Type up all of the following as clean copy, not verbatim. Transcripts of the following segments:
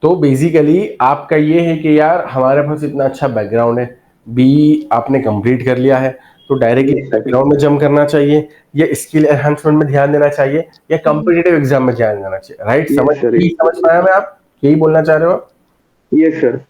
तो बेसिकली आपका ये है कि यार हमारे पास इतना अच्छा बैकग्राउंड है, बी आपने कंप्लीट कर लिया है, तो डायरेक्टली यस सर। बैकग्राउंड में जम करना चाहिए या स्किल एनहांसमेंट में ध्यान देना चाहिए या कॉम्पिटिटिव एग्जाम में ध्यान देना चाहिए, राइट? समझ यस सर। यही समझ पाया मैं, आप यही बोलना चाह रहे हो आप? Yes sir.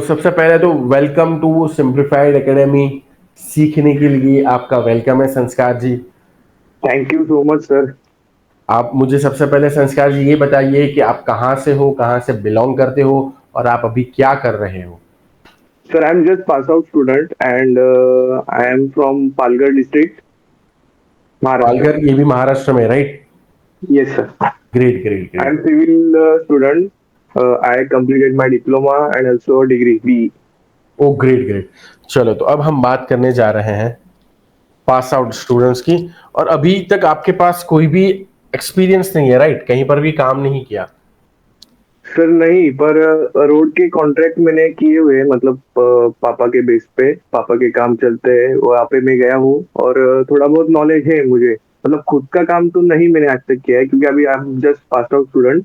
सबसे पहले तो वेलकम टू सिंप्लीफाइड एकेडमी। सीखने के लिए आपका वेलकम है Sanskar ji. Thank you so much sir. आप मुझे सबसे पहले संस्कार जी ये बताइए कि आप कहाँ से हो, कहाँ से बिलोंग करते हो और आप अभी क्या कर रहे हो? Sir I am just pass out student and I am from Palghar district, Maharashtra. Palghar, ये भी महाराष्ट्र में, right? Yes sir. Great great I am great. Civil student. I completed my diploma and also degree B. Oh great great. चलो, तो अब हम बात करने जा रहे हैं पास आउट स्टूडेंट्स की। और अभी तक आपके पास कोई भी एक्सपीरियंस नहीं है, राइट? कहीं पर भी काम नहीं किया? सर नहीं, पर रोड के कॉन्ट्रैक्ट मैंने किए हुए, मतलब पापा के बेस पे, पापा के काम चलते हैं वहाँ पे मैं गया हूँ और थोड़ा बहुत नॉलेज है मुझे। मतलब खुद का काम तो नहीं मैंने आज तक किया है क्योंकि अभी आई am just pass out student.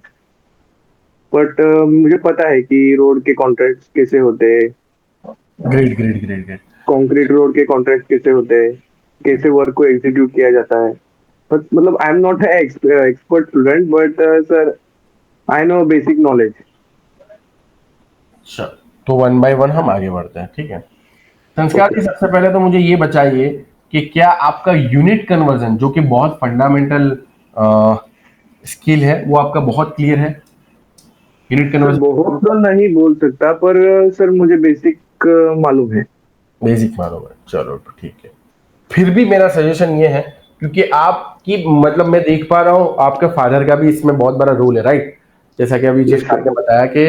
But मुझे पता है कि रोड के कॉन्ट्रैक्ट कैसे होते हैं, great great great great. Concrete road के कॉन्ट्रैक्ट कैसे होते हैं, कैसे वर्क को एग्जीक्यूट किया जाता है। बट मतलब I am not expert student, but sir I know basic knowledge. चलो, तो वन बाय वन हम आगे बढ़ते हैं, ठीक है? संस्कार ओके। जी, सबसे पहले तो मुझे ये बताइए कि क्या आपका यूनिट कन्वर्जन, जो कि बहुत फंडामेंटल स्किल है, वो आपका बहुत क्लियर है? यूनिट सर कन्वर्जन बहुत तो नहीं बोल सकता, पर सर मुझे बेसिक मालूम है। बेसिक मालूम है, चलो तो ठीक है। फिर भी मेरा सजेशन ये है, क्योंकि आपकी मतलब मैं देख पा रहा हूँ आपके फादर का भी इसमें बहुत बड़ा रोल है, राइट? जैसा कि अभी यस जस्ट सर। आपने बताया कि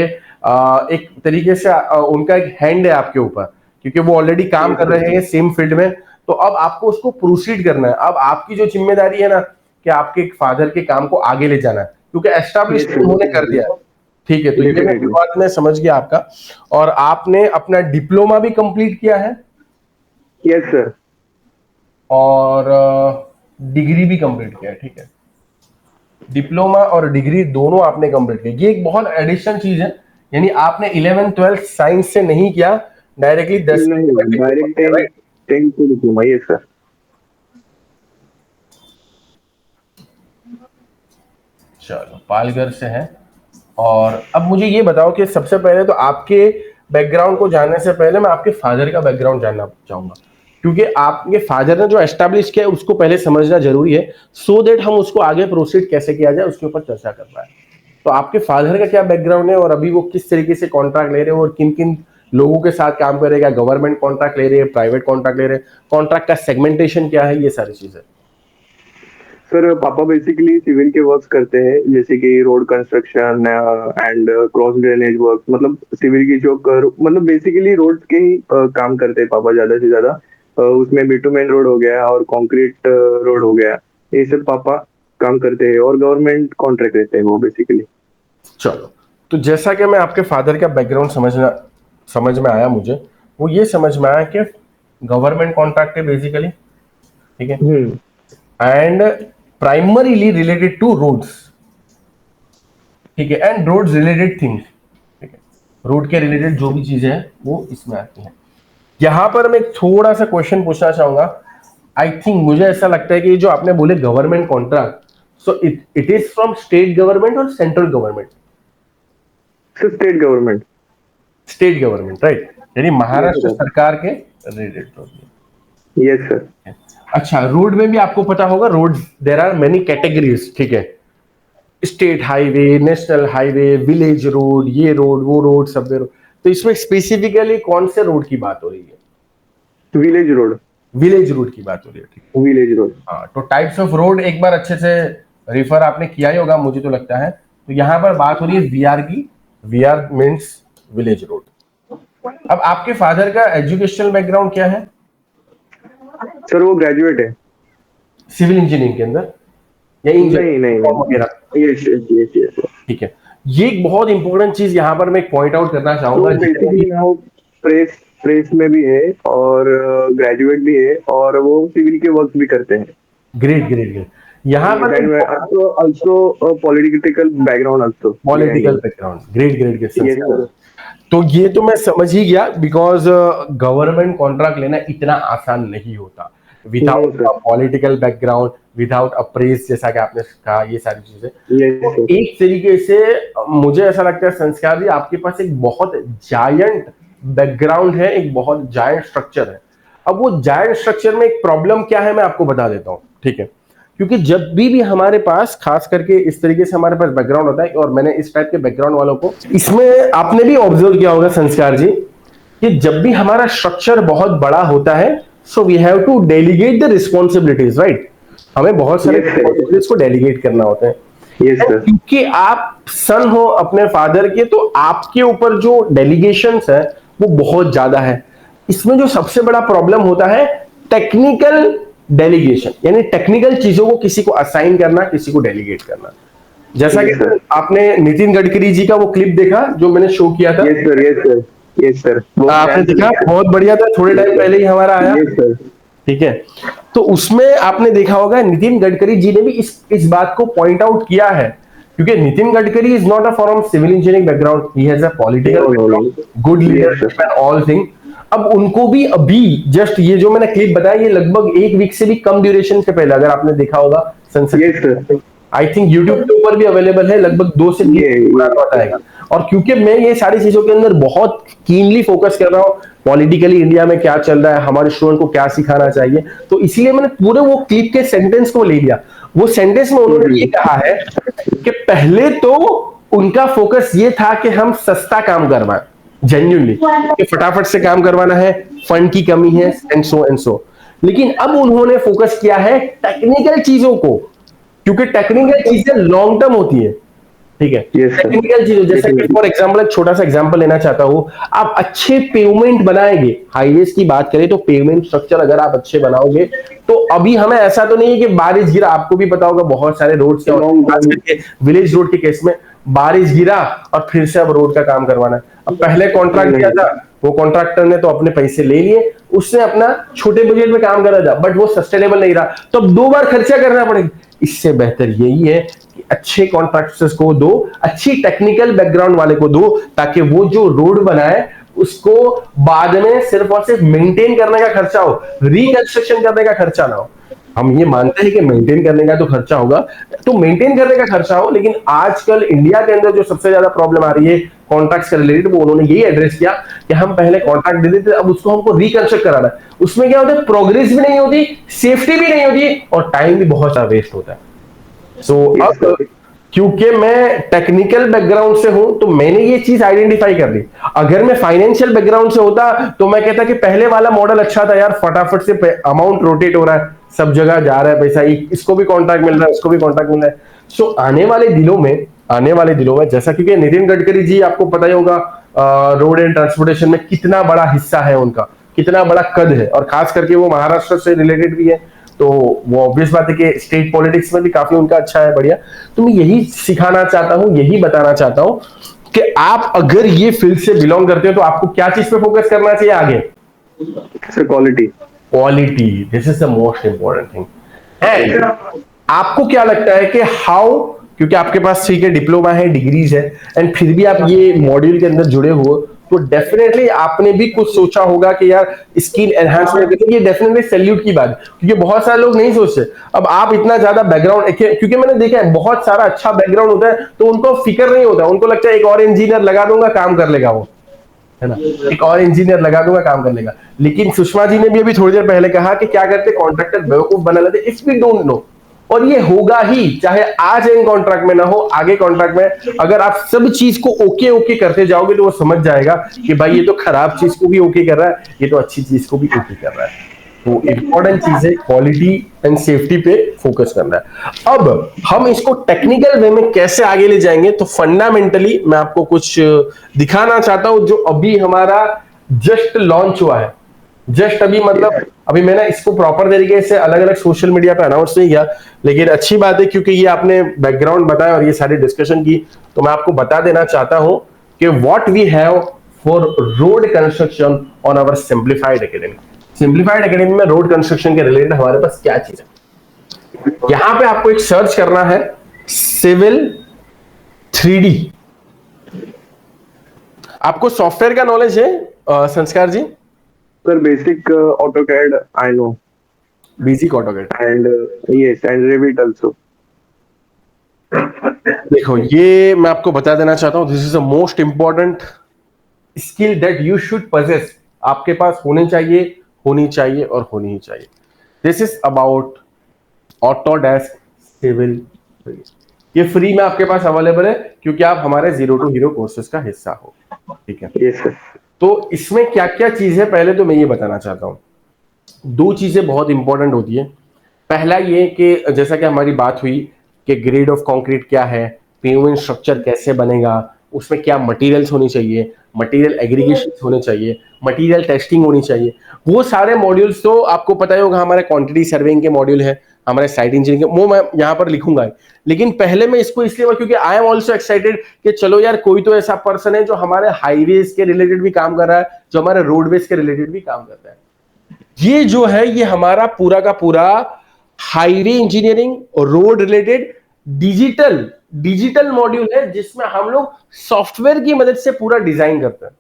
एक तरीके से उनका एक हैंड है आपके ऊपर, क्योंकि वो ऑलरेडी काम यस कर सर। रहे हैं सेम फील्ड में। तो अब आपको उसको प्रोसीड करना है। अब आपकी जो जिम्मेदारी है ना, कि आपके फादर के काम को आगे ले जाना है, क्योंकि एस्टैब्लिश यस तो सर, उन्होंने कर दिया है। ठीक है, तो ये डेफिनेटली। बात मैं समझ गया आपका। और आपने अपना डिप्लोमा भी कंप्लीट किया है यस सर। और डिग्री भी कंप्लीट किया है, ठीक है? डिप्लोमा और डिग्री दोनों आपने कंप्लीट किया, ये एक बहुत एडिशनल चीज है। यानी आपने 11th 12th साइंस से नहीं किया, डायरेक्टली 10वीं नहीं, में डिप्लोमा डायरेक्ट किया, 10, राइट? 10 को डिप्लोमा। Yes sir. चलो, पालघर से है। और अब मुझे ये बताओ कि सबसे पहले तो आपके बैकग्राउंड को जानने से पहले मैं आपके फादर का बैकग्राउंड जानना चाहूंगा, क्योंकि आपके फादर ने जो एस्टैब्लिश किया है उसको पहले समझना जरूरी है, सो दैट हम उसको आगे प्रोसीड कैसे किया जाए उसके ऊपर चर्चा कर पाए। तो आपके फादर का क्या बैकग्राउंड है और अभी वो किस तरीके से कॉन्ट्रैक्ट ले रहे हैं और किन किन लोगों के साथ काम करेगा? गवर्नमेंट कॉन्ट्रैक्ट ले रहे हैं, प्राइवेट कॉन्ट्रैक्ट ले रहे हैं, कॉन्ट्रैक्ट का सेगमेंटेशन क्या है, ये सारी चीजें। सर पापा बेसिकली सिविल के वर्क्स करते हैं, जैसे कि road construction and cross drainage work. मतलब सिविल की जो मतलब बेसिकली रोड के ही काम करते हैं पापा ज्यादा से ज्यादा। उसमें बिटुमेन रोड हो गया और कंक्रीट रोड हो गया, ये सब पापा काम करते हैं और गवर्नमेंट कॉन्ट्रैक्ट रहते हैं वो बेसिकली। चलो, तो जैसा कि मैं आपके फादर का बैकग्राउंड समझ में आया मुझे, वो ये समझ में आया कि गवर्नमेंट कॉन्ट्रैक्ट है बेसिकली, ठीक है? Hmm. And primarily related to roads, ठीक है? एंड रोड्स रिलेटेड थिंग्स, ठीक है? रोड के रिलेटेड जो भी चीजें हैं वो इसमें आती हैं। यहां पर मैं एक थोड़ा सा क्वेश्चन पूछना चाहूंगा। आई थिंक, मुझे ऐसा लगता है कि जो आपने बोले government contract, so it is from state government और central government? Sir state government. State government, right? यानी यस महाराष्ट्र सर। सरकार के रिलेटेड रोड। Yes sir. अच्छा, रोड में भी आपको पता होगा, road there are many categories, ठीक है? State highway, national highway, village road, ये रोड वो रोड सब रोड। तो इसमें स्पेसिफिकली कौन से रोड की बात हो रही है? Village road. विलेज रोड की बात हो रही है, ठीक विलेज रोड। है? हाँ, तो टाइप्स ऑफ रोड एक बार अच्छे से रिफर आपने किया ही होगा, मुझे तो लगता है। तो यहाँ पर बात हो रही है वीआर की। VR means village road. अब आपके फादर का एजुकेशनल बैकग्राउंड क्या है? सर वो ग्रेजुएट है। सिविल इंजीनियरिंग के अंदर या नहीं नहीं वगैरह? Yes yes yes yes. ठीक है। ये एक बहुत इंपॉर्टेंट चीज यहाँ पर मैं पॉइंट आउट करना चाहूंगा। तो बेसिकली वो प्रेस प्रेस में भी है और ग्रेजुएट भी है और वो सिविल के वर्क भी करते हैं। Great great great. यहाँ पर also political background also। Political background, great great Yes, great. sir. तो ये तो मैं समझ ही गया, बिकॉज गवर्नमेंट कॉन्ट्रैक्ट लेना इतना आसान नहीं होता without No, sir. Political background, without apprise, जैसा कि आपने कहा ये सारी चीजें। Yes, तो sir. एक तरीके से मुझे ऐसा लगता है संस्कार जी, आपके पास एक बहुत जायंट बैकग्राउंड है, एक बहुत जायंट स्ट्रक्चर है। अब वो जायंट स्ट्रक्चर में एक प्रॉब्लम क्या है मैं आपको बता देता हूँ, ठीक है? क्योंकि जब भी हमारे पास खास करके इस तरीके से हमारे पास बैकग्राउंड होता है, और मैंने इस टाइप के बैकग्राउंड वालों को, इसमें आपने भी ऑब्जर्व किया होगा संस्कार जी, कि जब भी हमारा स्ट्रक्चर बहुत बड़ा होता है, so we have to delegate the responsibilities, right? हमें बहुत सारे रिस्पॉन्सिबिलिटीज को डेलीगेट करना होता है। Yes, sir. क्योंकि आप सन हो अपने फादर के, तो आपके ऊपर जो डेलीगेशंस है वो बहुत ज्यादा है। इसमें जो सबसे बड़ा प्रॉब्लम होता है टेक्निकल डेलीगेशन, यानी टेक्निकल चीजों को किसी को असाइन करना, किसी को डेलीगेट करना। जैसा Yes, कि sir. आपने नितिन गडकरी जी का वो क्लिप देखा जो मैंने शो किया था। Yes, sir. Yes, sir. Yes, sir. आपने देखा, बहुत बढ़िया था, थोड़े टाइम पहले ही हमारा आया। Yes, sir. ठीक है। तो उसमें आपने देखा होगा नितिन गडकरी जी ने भी इस बात को पॉइंट आउट किया है, क्योंकि Nitin Gadkari is not a from civil engineering background, he has a political background, good leadership and all thing. अब उनको भी अभी जस्ट ये जो मैंने क्लिप बताया, ये लगभग एक वीक से भी कम ड्यूरेशन से पहले, अगर आपने देखा होगा संसद, Yes, sir. I think YouTube के ऊपर भी अवेलेबल है, लगभग 2 से 3 बताएगा। और क्योंकि मैं ये सारी चीजों के अंदर बहुत कीनली फोकस कर रहा हूँ, पॉलिटिकली इंडिया में क्या चल रहा है, हमारे स्टूडेंट को क्या सिखाना चाहिए, तो इसीलिए मैंने पूरे वो क्लिप के सेंटेंस को ले लिया। वो सेंटेंस में उन्होंने ये कहा है कि पहले तो उनका फोकस ये था कि हम सस्ता काम करवाएं, जेन्युइनली, कि फटाफट से काम करवाना है, फंड की कमी है, एंड सो। लेकिन अब उन्होंने फोकस किया है टेक्निकल चीजों को, क्योंकि टेक्निकल चीजें लॉन्ग टर्म होती है, ठीक है? टेक्निकल चीजों, जैसे कि फॉर एग्जांपल एक छोटा सा एग्जांपल लेना चाहता हूं, आप अच्छे पेवमेंट बनाएंगे, हाईवेज की बात करें तो पेवमेंट स्ट्रक्चर अगर आप अच्छे बनाओगे, तो अभी हमें ऐसा तो नहीं है कि बारिश गिरा, आपको भी पता होगा बहुत सारे रोड के विलेज रोड के केस में बारिश गिरा और फिर से अब रोड का काम करवाना है। अब पहले कॉन्ट्रैक्ट दिया था, वो कॉन्ट्रैक्टर ने तो अपने पैसे ले लिए, उसने अपना छोटे बजट में काम करा था, बट वो सस्टेनेबल नहीं रहा, तो अब 2 बार खर्चा करना पड़ेगा। इससे बेहतर यही है कि अच्छे कॉन्ट्रैक्टर्स को दो, अच्छी टेक्निकल बैकग्राउंड वाले को दो, ताकि वो जो रोड बनाए उसको बाद में सिर्फ और सिर्फ मेंटेन करने का खर्चा हो, रिकंस्ट्रक्शन करने का खर्चा ना हो। हम ये मानते हैं कि मेंटेन करने का तो खर्चा होगा, तो मेंटेन करने का खर्चा हो, लेकिन आजकल इंडिया के अंदर जो सबसे ज्यादा प्रॉब्लम आ रही है कॉन्ट्रैक्ट से रिलेटेड, वो उन्होंने यही एड्रेस किया कि हम पहले कॉन्ट्रैक्ट दे देते, अब उसको हमको रिकंस्ट्रक्ट कराना है। उसमें क्या होता है, प्रोग्रेस भी नहीं होती, सेफ्टी भी नहीं होती, और टाइम भी बहुत सारा वेस्ट होता है। सो अब क्योंकि मैं टेक्निकल बैकग्राउंड से हूं, तो मैंने ये चीज आइडेंटिफाई कर ली। अगर मैं फाइनेंशियल बैकग्राउंड से होता तो मैं कहता कि पहले वाला मॉडल अच्छा था यार, फटाफट से अमाउंट रोटेट हो रहा है, सब जगह जा रहा है पैसा, इसको भी कॉन्ट्रैक्ट मिल रहा है, उसको भी कॉन्ट्रैक्ट मिल रहा है। सो आने वाले दिनों में जैसा, क्योंकि नितिन गडकरी जी आपको पता ही होगा रोड एंड ट्रांसपोर्टेशन में कितना बड़ा हिस्सा है उनका, कितना बड़ा कद है, और खास करके वो महाराष्ट्र से रिलेटेड भी है, तो वो ऑब्वियस बात है कि स्टेट पॉलिटिक्स में भी काफी उनका अच्छा है, बढ़िया। तो मैं यही सिखाना चाहता हूं, यही बताना चाहता हूं कि आप अगर ये फील्ड से बिलोंग करते हो तो आपको क्या चीज पे फोकस करना चाहिए आगे? Quality, this is the most important thing. And आपको क्या लगता है कि हाउ, क्योंकि आपके पास ठीक है डिप्लोमा है, डिग्रीज है, एंड फिर भी आप ये मॉड्यूल के अंदर जुड़े हो, तो डेफिनेटली आपने भी कुछ सोचा होगा कि यार स्किल एनहांसमेंट, ये डेफिनेटली सैल्यूट की बात, क्योंकि बहुत सारे लोग नहीं सोचते। अब आप इतना ज्यादा बैकग्राउंड, क्योंकि मैंने देखा है बहुत सारा अच्छा बैकग्राउंड होता है, तो उनको फिक्र नहीं होता, उनको लगता है एक और इंजीनियर लगा दूंगा काम कर लेगा, वो है ना, एक और इंजीनियर लगा दूंगा काम कर लेगा। लेकिन सुषमा जी ने भी अभी थोड़ी देर पहले कहा कि क्या करते, कॉन्ट्रैक्टर बेवकूफ बना लेते इफ वी डोंट नो, और ये होगा ही, चाहे आज इन कॉन्ट्रैक्ट में ना हो, आगे कॉन्ट्रैक्ट में अगर आप सब चीज को ओके करते जाओगे, तो वो समझ जाएगा कि भाई ये तो खराब चीज को भी ओके कर रहा है, ये तो अच्छी चीज को भी ओके कर रहा है। तो इम्पोर्टेंट चीज है क्वालिटी एंड सेफ्टी पे फोकस करना है। अब हम इसको टेक्निकल वे में कैसे आगे ले जाएंगे, तो फंडामेंटली मैं आपको कुछ दिखाना चाहता हूं जो अभी हमारा जस्ट लॉन्च हुआ है। जस्ट अभी मतलब अभी मैंने इसको प्रॉपर तरीके से अलग अलग सोशल मीडिया पे अनाउंस नहीं किया, लेकिन अच्छी बात है क्योंकि ये आपने बैकग्राउंड बताया और ये सारी डिस्कशन की, तो मैं आपको बता देना चाहता हूं कि what we have for road construction on our simplified academy. Simplified academy में रोड कंस्ट्रक्शन के रिलेटेड हमारे पास क्या चीज है, यहां पे आपको एक सर्च करना है सिविल 3D। आपको सॉफ्टवेयर का नॉलेज है Sanskar ji? Sir basic AutoCAD I know basic AutoCAD. and yes and Revit also. देखो ये मैं आपको बता देना चाहता हूं, this is the most important skill that you should possess। आपके पास होनी चाहिए, होनी चाहिए और होनी ही चाहिए। This is about Autodesk civil. ये फ्री में आपके पास अवेलेबल है क्योंकि आप हमारे जीरो टू हीरो कोर्सेज का हिस्सा हो, ठीक है? Yes sir. तो इसमें क्या क्या चीज है पहले तो मैं ये बताना चाहता हूं। दो चीजें बहुत इंपॉर्टेंट होती है। पहला ये कि जैसा कि हमारी बात हुई कि ग्रेड ऑफ कंक्रीट क्या है, पेवमेंट स्ट्रक्चर कैसे बनेगा, उसमें क्या मटेरियल्स होनी चाहिए, मटेरियल एग्रीगेशन होने चाहिए, मटेरियल टेस्टिंग होनी चाहिए। वो सारे मॉड्यूल्स तो आपको पता ही होगा, हमारे क्वांटिटी सर्वेइंग के मॉड्यूल है, हमारे साइट इंजीनियरिंग के, वो मैं यहाँ पर लिखूंगा। लेकिन पहले मैं इसको इसलिए क्योंकि आई एम ऑल्सो एक्साइटेड कि चलो यार कोई तो ऐसा पर्सन है जो हमारे हाईवेज के रिलेटेड भी काम कर रहा है, जो हमारे रोडवेज के रिलेटेड भी काम करता है। ये जो है ये हमारा पूरा का पूरा हाईवे इंजीनियरिंग और road related digital digital module है, जिसमें हम लोग सॉफ्टवेयर की मदद से पूरा डिजाइन करते हैं।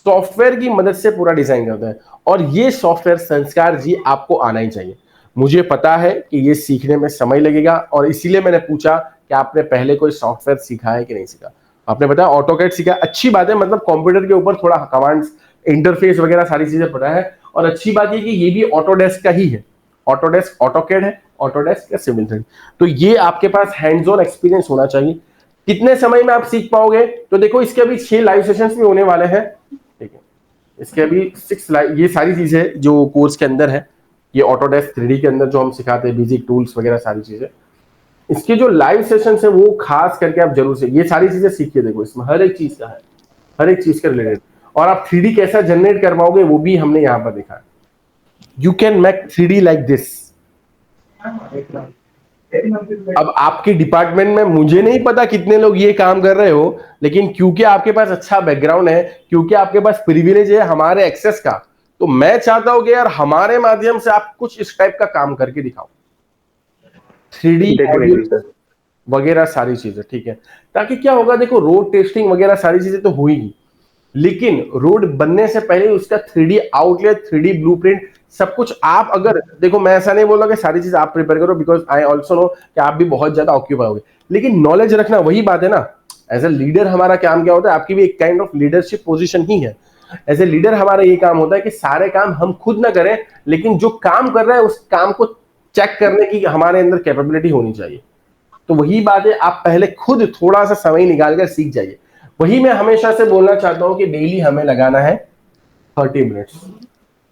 सॉफ्टवेयर की मदद से पूरा डिजाइन करते हैं और ये सॉफ्टवेयर संस्कार जी आपको आना ही चाहिए। मुझे पता है कि ये सीखने में समय लगेगा और इसीलिए मैंने पूछा कि आपने पहले कोई सॉफ्टवेयर सीखा है कि नहीं सीखा। आपने बताया ऑटोकैड सीखा, अच्छी बात है, मतलब कंप्यूटर के ऊपर थोड़ा कमांड्स इंटरफेस वगैरह सारी चीजें पता है। और अच्छी बात ये कि ये भी ऑटोडेस्क का ही है, ऑटोडेस्क ऑटोकैड है, ऑटोडेस्क या सिविल 3D। तो ये आपके पास हैंड्स ऑन एक्सपीरियंस होना चाहिए। कितने समय में आप सीख पाओगे, तो देखो इसके अभी 6 लाइव सेशंस भी होने वाले हैं, ठीक है? इसके अभी 6 लाइव, ये सारी चीजें जो कोर्स के अंदर है, ये ऑटोडेस्क 3D के अंदर जो हम सिखाते हैं, बेसिक टूल्स वगैरह सारी चीजें, इसके जो लाइव सेशन है वो खास करके आप जरूर से ये सारी चीजें सीखिए। देखो इसमें हर एक चीज का है, हर एक चीज का रिलेटेड, और आप 3D कैसा जनरेट कर पाओगे वो भी हमने यहाँ पर देखा है। You can make 3D like this. अब आपके डिपार्टमेंट में मुझे नहीं पता कितने लोग ये काम कर रहे हो, लेकिन क्योंकि आपके पास अच्छा बैकग्राउंड है, क्योंकि आपके पास प्रिविलेज है हमारे एक्सेस का, तो मैं चाहता हूं कि यार हमारे माध्यम से आप कुछ इस टाइप का काम करके दिखाओ, 3D वगैरह सारी चीजें, ठीक है? ताकि क्या होगा, देखो रोड टेस्टिंग वगैरह सारी चीजें तो होगी, लेकिन रोड बनने से पहले उसका 3D आउटलेट, 3D ब्लूप्रिंट सब कुछ आप, अगर देखो मैं ऐसा नहीं बोल रहा कि सारी चीज आप प्रिपेयर करो, बिकॉज आई ऑल्सो नो कि आप भी बहुत ज्यादा ऑक्यूपाई होगे, लेकिन नॉलेज रखना वही बात है ना। एज ए लीडर हमारा काम क्या होता है, आपकी भी एक काइंड ऑफ लीडरशिप पोजीशन ही है। एज ए लीडर हमारा ये काम होता है कि सारे काम हम खुद ना करें, लेकिन जो काम कर रहा है उस काम को चेक करने की हमारे अंदर कैपेबिलिटी होनी चाहिए। तो वही बात है, आप पहले खुद थोड़ा सा समय निकाल कर सीख जाइए। वही मैं हमेशा से बोलना चाहता हूं कि डेली हमें लगाना है 30 मिनट्स।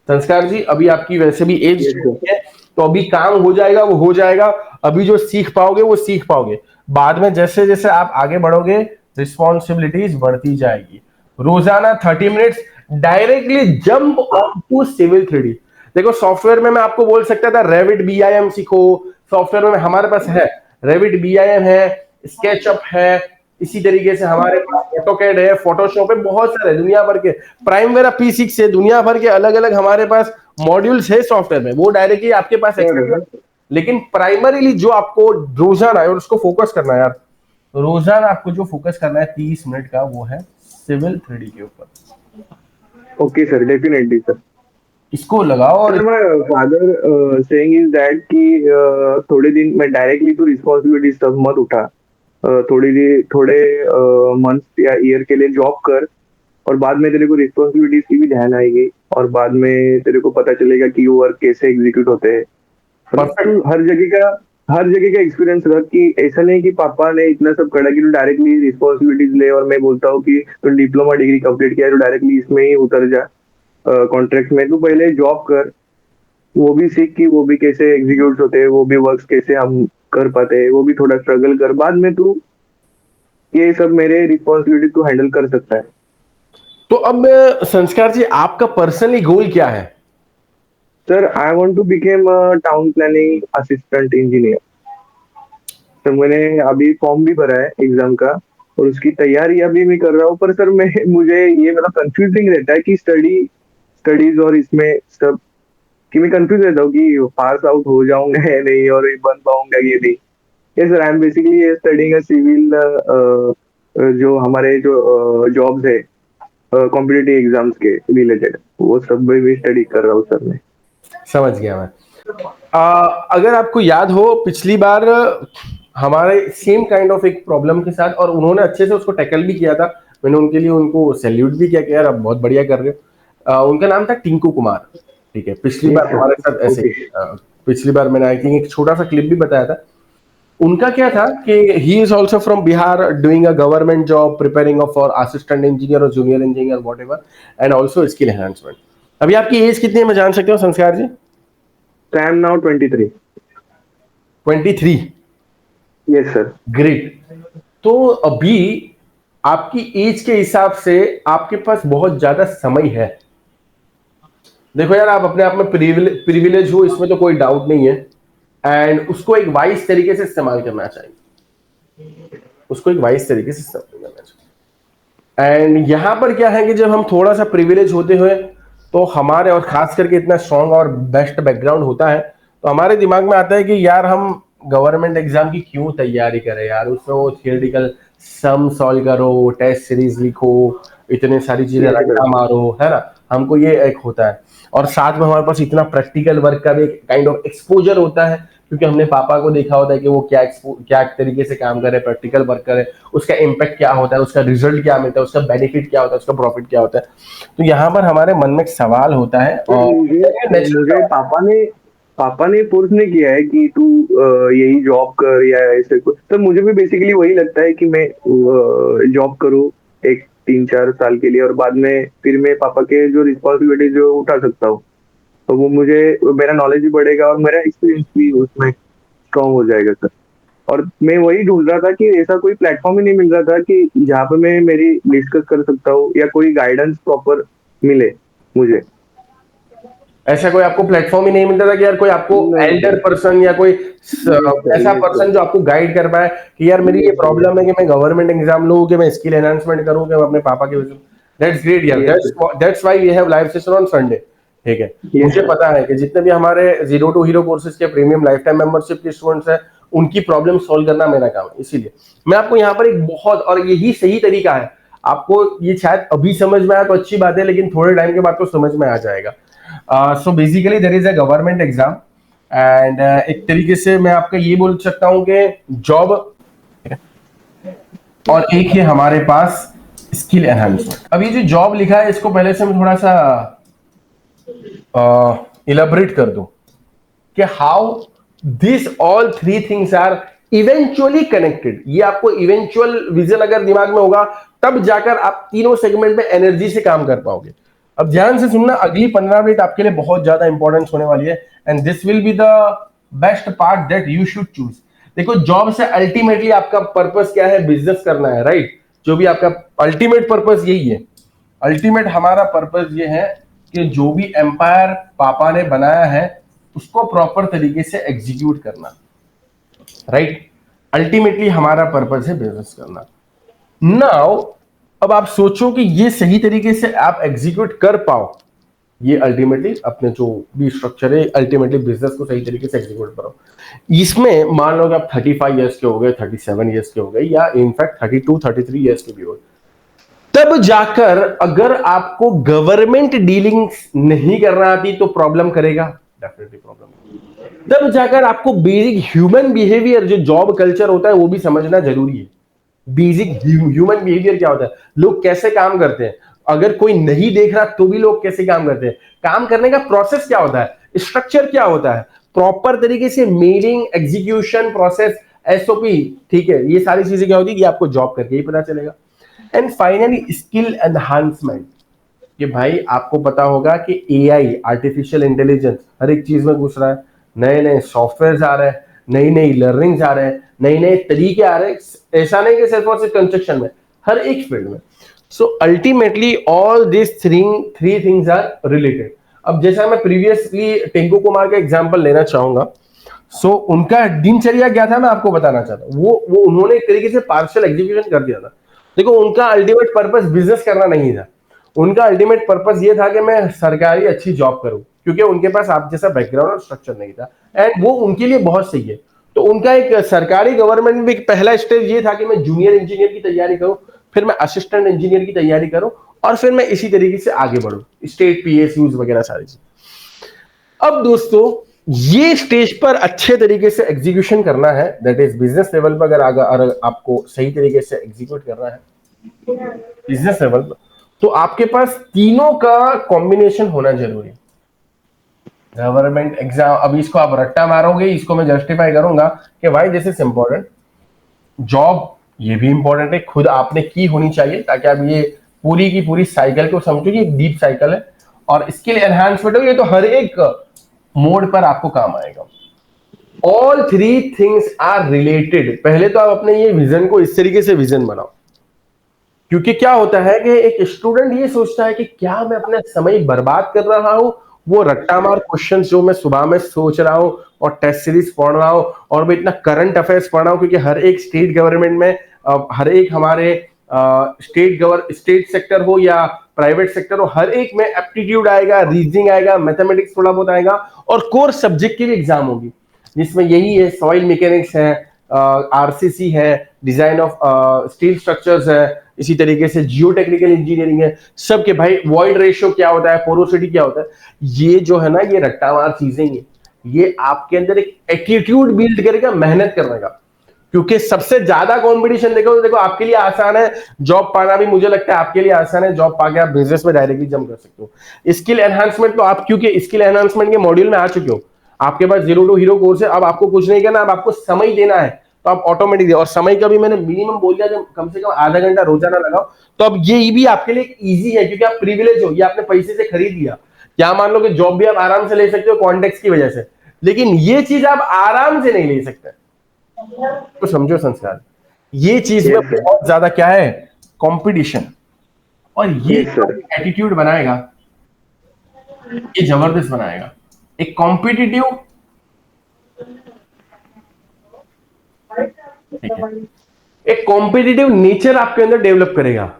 संस्कार जी अभी आपकी वैसे भी एज है, तो अभी काम हो जाएगा वो हो जाएगा, अभी जो सीख पाओगे वो सीख पाओगे, बाद में जैसे जैसे आप आगे बढ़ोगे रिस्पॉन्सिबिलिटीज बढ़ती जाएगी। रोजाना 30 minutes directly jump on to civil 3D। देखो सॉफ्टवेयर में मैं आपको बोल सकता था रेविट BIM सीखो, सॉफ्टवेयर में हमारे पास है रेविट BIM है, स्केचअप है, इसी तरीके से हमारे पास ऑटोकैड है, फोटोशॉप है, बहुत सारे दुनिया भर के प्राइमवेरा P6 है, दुनिया भर के अलग अलग हमारे पास मॉड्यूल्स है सॉफ्टवेयर में, वो डायरेक्टली आपके पास है। लेकिन प्राइमरीली जो आपको रोजाना है और उसको फोकस करना है यार, रोजाना आपको जो फोकस करना है 30 मिनट का, वो है सिविल 3D के ऊपर। Okay sir, definitely sir. इसको लगाओ। और फादर सेइंग इज दैट कि थोड़े दिन मैं डायरेक्टली तो रिस्पॉन्सिबिलिटी सब मत उठा, थोड़े मंथ या ईयर के लिए जॉब कर, और बाद में तेरे को रिस्पॉन्सिबिलिटीज की भी ध्यान आएगी, और बाद में तेरे को पता चलेगा कि वो वर्क कैसे एग्जीक्यूट होते हैं। तू हर जगह का एक्सपीरियंस रख कि ऐसा नहीं कि पापा ने इतना सब करा कि तू डायरेक्टली रिस्पॉन्सिबिलिटीज ले, और मैं बोलता हूँ कि तू डिप्लोमा डिग्री कंप्लीट किया है तो डायरेक्टली इसमें ही उतर जा कॉन्ट्रैक्ट में। तू पहले जॉब कर, वो भी सीख कि वो भी कैसे एग्जीक्यूट होते हैं, वो भी वर्क्स कैसे हम कर पाते हैं, वो भी थोड़ा स्ट्रगल कर, बाद में तू ये सब मेरे रिस्पॉन्सिबिलिटी तू हैंडल कर सकता है। तो अब संस्कार जी, आपका पर्सनली गोल क्या है? Sir I want to become a town planning assistant engineer. तो मैंने अभी फॉर्म भी भरा है एग्जाम का, और उसकी तैयारी अभी मैं कर रहा हूँ। पर सर मैं मुझे ये मतलब कंफ्यूजिंग रहता है कि स्टडीज और इसमें सब, कि मैं कंफ्यूज रहता हूँ कि पास आउट हो जाऊंगा या नहीं, और बन पाऊंगा ये नहीं। Yes sir, I am basically studying a civil, जो हमारे जो जॉब्स है कॉम्पिटिटिव एग्जाम्स के रिलेटेड, वो सब में भी स्टडी कर रहा हूँ सर मैं। समझ गया मैं। अगर आपको याद हो, पिछली बार हमारे सेम काइंड ऑफ एक प्रॉब्लम के साथ, और उन्होंने अच्छे से उसको टैकल भी किया था। मैंने उनके लिए उनको सैल्यूट भी किया कि यार आप बहुत बढ़िया कर रहे हो। उनका नाम था टिंकू कुमार। ठीक है, पिछली यस बार सर। हमारे साथ ऐसे ओके। पिछली बार मैंने आई थिंक एक छोटा सा क्लिप भी बताया था। उनका क्या था कि he is also from Bihar, doing a government job, preparing for assistant engineer और junior engineer whatever, and also skill enhancement. अभी आपकी एज कितनी है, मैं जान सकता हूँ Sanskar ji? I am now 23। 23। Yes sir. Great. तो अभी आपकी एज के हिसाब से आपके पास बहुत ज्यादा समय है। देखो यार, आप अपने आप में प्रिविलेज हो, इसमें तो कोई डाउट नहीं है। एंड उसको एक वाइज तरीके से इस्तेमाल करना चाहिए। उसको एक वाइज तरीके से इस्तेमाल करना चाहिए। एंड यहां पर क्या है कि जब हम थोड़ा सा प्रिविलेज होते हुए, तो हमारे, और खास करके इतना स्ट्रांग और बेस्ट बैकग्राउंड होता है, तो हमारे दिमाग में आता है कि यार हम गवर्नमेंट एग्जाम की क्यों तैयारी करें यार, उसमें वो थियोरेटिकल सम सॉल्व करो, टेस्ट सीरीज लिखो, इतने सारी चीजें यस सर। रट्टा मारो, है ना। हमको ये एक होता है। और साथ में हमारे पास इतना प्रैक्टिकल वर्क का भी एक काइंड ऑफ एक्सपोजर होता है, क्योंकि हमने पापा को देखा होता है कि वो क्या तरीके से काम करे, प्रैक्टिकल वर्क करे, उसका इम्पैक्ट क्या होता है, उसका रिजल्ट क्या मिलता है, उसका बेनिफिट क्या होता है, उसका प्रॉफिट क्या होता है। तो यहाँ पर हमारे मन में एक सवाल होता है, सर और मुझे नेचुरल मुझे सवाल। पापा ने फोर्स नहीं किया है कि तू यही जॉब कर या ऐसे कुछ। तो मुझे भी बेसिकली वही लगता है कि मैं जॉब करूँ एक 3-4 साल के लिए, और बाद में फिर मैं पापा के जो रिस्पॉन्सिबिलिटी जो उठा सकता हूँ, तो वो मुझे, मेरा नॉलेज भी बढ़ेगा और मेरा एक्सपीरियंस भी उसमें स्ट्रॉन्ग हो जाएगा सर। और मैं वही ढूंढ रहा था कि ऐसा कोई प्लेटफॉर्म ही नहीं मिल रहा था कि जहाँ पे मैं मेरी डिस्कस कर सकता हूँ, या कोई गाइडेंस प्रॉपर मिले मुझे। ऐसा कोई आपको प्लेटफॉर्म ही नहीं मिलता था कि यार कोई आपको नहीं एल्डर सर। पर्सन या कोई यस सर। ऐसा यस पर्सन सर। जो आपको गाइड कर पाए कि यार मेरी ये यस सर। यस प्रॉब्लम है सर। कि मैं गवर्नमेंट एग्जाम लूँ, कि मैं स्किल एनहांसमेंट करूँ, कि मैं अपने पापा के वजह। दैट्स ग्रेट यार, yes sir. That's why we have live session on Sunday. ठीक है। यस मुझे सर। पता है कि जितने भी हमारे जीरो टू हीरो कोर्सेज के प्रीमियम लाइफ टाइम मेंबरशिप के स्टूडेंट्स हैं, उनकी प्रॉब्लम सॉल्व करना मेरा काम है। इसीलिए मैं आपको यहाँ पर एक बहुत, और यही सही तरीका है। आपको ये शायद अभी समझ में आया तो अच्छी बात है, लेकिन थोड़े टाइम के बाद तो समझ में आ जाएगा। So basically there is a government exam, and एक तरीके से मैं आपका ये बोल सकता हूँ कि जॉब, और एक है हमारे पास स्किल एनहांसमेंट। अब ये जो जॉब लिखा है, इसको पहले से मैं थोड़ा सा इलेबरेट कर दूं कि how this all three things are eventually connected. ये आपको इवेंचुअल विजन अगर दिमाग में होगा, तब जाकर आप तीनों सेगमेंट में एनर्जी से काम कर पाओगे। अब ध्यान से सुनना, अगली 15 मिनट आपके लिए बहुत ज्यादा इंपॉर्टेंस होने वाली है, and this will be the best part that you should choose. देखो, जॉब से अल्टीमेटली आपका पर्पस क्या है? बिजनेस करना है, राइट? जो भी आपका अल्टीमेट पर्पस यही है। अल्टीमेट हमारा पर्पस ये है कि जो भी एम्पायर पापा ने बनाया है, उसको प्रॉपर तरीके से एग्जीक्यूट करना, राइट? अल्टीमेटली हमारा पर्पस है बिजनेस करना। नाउ अब आप सोचो कि ये सही तरीके से आप एग्जीक्यूट कर पाओ, ये अल्टीमेटली अपने जो भी स्ट्रक्चर है, अल्टीमेटली बिजनेस को सही तरीके से एग्जीक्यूट करो। इसमें मान लो कि आप 35 ईयर्स के हो गए, 37 ईयर्स के हो गए, या इनफैक्ट 32-33 ईयर्स के भी हो, तब जाकर अगर आपको गवर्नमेंट डीलिंग्स नहीं करना आती तो प्रॉब्लम करेगा, डेफिनेटली प्रॉब्लम। तब जाकर आपको बेसिक ह्यूमन बिहेवियर, जो जॉब कल्चर होता है, वो भी समझना जरूरी है। बेसिक ह्यूमन बिहेवियर क्या होता है, लोग कैसे काम करते हैं, अगर कोई नहीं देख रहा तो भी लोग कैसे काम करते हैं, काम करने का प्रोसेस क्या होता है, स्ट्रक्चर क्या होता है, प्रॉपर तरीके से मेलिंग, एग्जीक्यूशन प्रोसेस, एसओपी। ठीक है, ये सारी चीजें क्या होती है, ये आपको जॉब करके ही पता चलेगा। And finally skill enhancement. कि भाई आपको पता होगा कि एआई, आर्टिफिशियल इंटेलिजेंस हर एक चीज में घुस रहा है, नए नए सॉफ्टवेयर आ रहे हैं, नई नई लर्निंग आ रहे हैं, नए नए तरीके आ रहे हैं। ऐसा नहीं कि सिर्फ और सिर्फ कंस्ट्रक्शन में, हर एक फील्ड में। So ultimately all this three things are related. अब जैसा मैं प्रीवियसली टिंकू कुमार का एग्जांपल लेना चाहूंगा। उनका दिनचर्या क्या था मैं आपको बताना चाहता हूँ। वो उन्होंने एक तरीके से पार्शियल एग्जीक्यूशन कर दिया था। देखो, उनका अल्टीमेट पर्पस बिजनेस करना नहीं था। उनका अल्टीमेट पर्पस ये था कि मैं सरकारी अच्छी जॉब करूं, क्योंकि उनके पास आप जैसा बैकग्राउंड और स्ट्रक्चर नहीं था, एंड वो उनके लिए बहुत सही है। तो उनका एक सरकारी गवर्नमेंट में पहला स्टेज ये था कि मैं जूनियर इंजीनियर की तैयारी करूं, फिर मैं असिस्टेंट इंजीनियर की तैयारी करूं, और फिर मैं इसी तरीके से आगे बढ़ूं, स्टेट पीएसयूज वगैरह सारी चीज। अब दोस्तों, ये स्टेज पर अच्छे तरीके से एग्जीक्यूशन करना है, दैट इज बिजनेस लेवल पर अगर आपको सही तरीके से एग्जीक्यूट करना है बिजनेस लेवल पर, तो आपके पास तीनों का कॉम्बिनेशन होना जरूरी है। गवर्नमेंट एग्जाम, अभी इसको आप रट्टा मारोगे, इसको मैं जस्टिफाई करूंगा कि भाई दिस इज इंपॉर्टेंट। जॉब ये भी इंपॉर्टेंट है, खुद आपने की होनी चाहिए, ताकि आप ये पूरी की पूरी साइकिल को समझो कि एक डीप साइकिल है। और स्किल एनहांसमेंट हो, ये तो हर एक मोड पर आपको काम आएगा। All three things are related. पहले तो आप अपने ये विजन को इस तरीके से विजन बनाओ, क्योंकि क्या होता है कि एक स्टूडेंट ये सोचता है कि क्या मैं अपना समय बर्बाद कर रहा हूं, वो रट्टा मार क्वेश्चन जो मैं सुबह में सोच रहा हूं और टेस्ट सीरीज पढ़ रहा हूं और मैं इतना करंट अफेयर्स पढ़ रहा हूं, क्योंकि हर एक स्टेट गवर्नमेंट में हर एक हमारे स्टेट सेक्टर हो या प्राइवेट सेक्टर हो, हर एक में एप्टीट्यूड आएगा, रीजनिंग आएगा, मैथमेटिक्स थोड़ा बहुत आएगा, और कोर सब्जेक्ट की भी एग्जाम होगी, जिसमें यही है सॉइल मैकेनिक्स है, आरसीसी है, डिजाइन ऑफ स्टील स्ट्रक्चर्स है, इसी तरीके से जियो टेक्निकल इंजीनियरिंग है। सबके भाई वॉइड रेशियो क्या होता है, पोरोसिटी क्या होता है, ये जो है ना, ये रट्टामार चीजें ही, ये आपके अंदर एक एटीट्यूड बिल्ड करेगा मेहनत करने का। क्योंकि सबसे ज्यादा कंपटीशन देखो तो देखो, आपके लिए आसान है जॉब पाना, भी मुझे लगता है आपके लिए आसान है जॉब पाके आप बिजनेस में डायरेक्टली जंप कर सकते हो। स्किल एनहांसमेंट तो आप, क्योंकि स्किल एनहांसमेंट के मॉड्यूल में आ चुके हो, आपके पास 0 to हीरो कोर्स है। अब आपको कुछ नहीं करना, अब आपको समय देना है, तो आप ऑटोमेटिक, और समय का भी मैंने मिनिमम बोल दिया, जब कम से कम आधा घंटा रोजाना लगाओ, तो अब ये भी आपके लिए इजी है, क्योंकि आप प्रिविलेज हो, ये आपने पैसे से खरीद लिया। क्या मान लो कि जॉब भी आप आराम से ले सकते हो कॉन्टेक्स्ट की वजह से, लेकिन ये चीज आप आराम से नहीं ले सकते। तो समझो संस्कार, ये चीज में बहुत ज्यादा क्या है, कंपटीशन, और ये एटीट्यूड बनाएगा, ये जबरदस्त बनाएगा। एक कॉम्पिटिटिव, ठीक है, एक कॉम्पिटिटिव नेचर आपके अंदर डेवलप करेगा।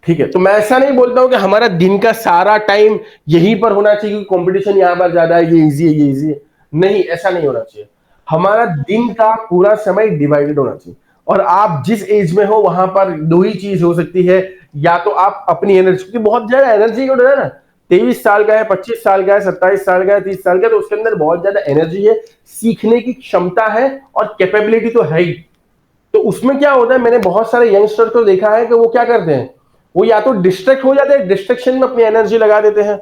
ठीक है, तो मैं ऐसा नहीं बोलता हूं कि हमारा दिन का सारा टाइम यहीं पर होना चाहिए, क्योंकि कंपटीशन यहां पर ज्यादा है, ये इजी है, ये इजी है। नहीं, ऐसा नहीं होना चाहिए। हमारा दिन का पूरा समय डिवाइडेड होना चाहिए, और आप जिस एज में हो वहां पर दो ही चीज हो सकती है, या तो आप अपनी एनर्जी, क्योंकि बहुत ज्यादा एनर्जी है ना, 23 साल का है, 25 साल का है, 27 साल का है, 30 साल का है, तो उसके अंदर बहुत ज्यादा एनर्जी है, सीखने की क्षमता है, और कैपेबिलिटी तो है ही। तो उसमें क्या होता है, मैंने बहुत सारे यंगस्टर को देखा है कि वो क्या करते हैं, वो या तो डिस्ट्रैक्ट हो जाते हैं, डिस्ट्रैक्शन में अपनी एनर्जी लगा देते हैं,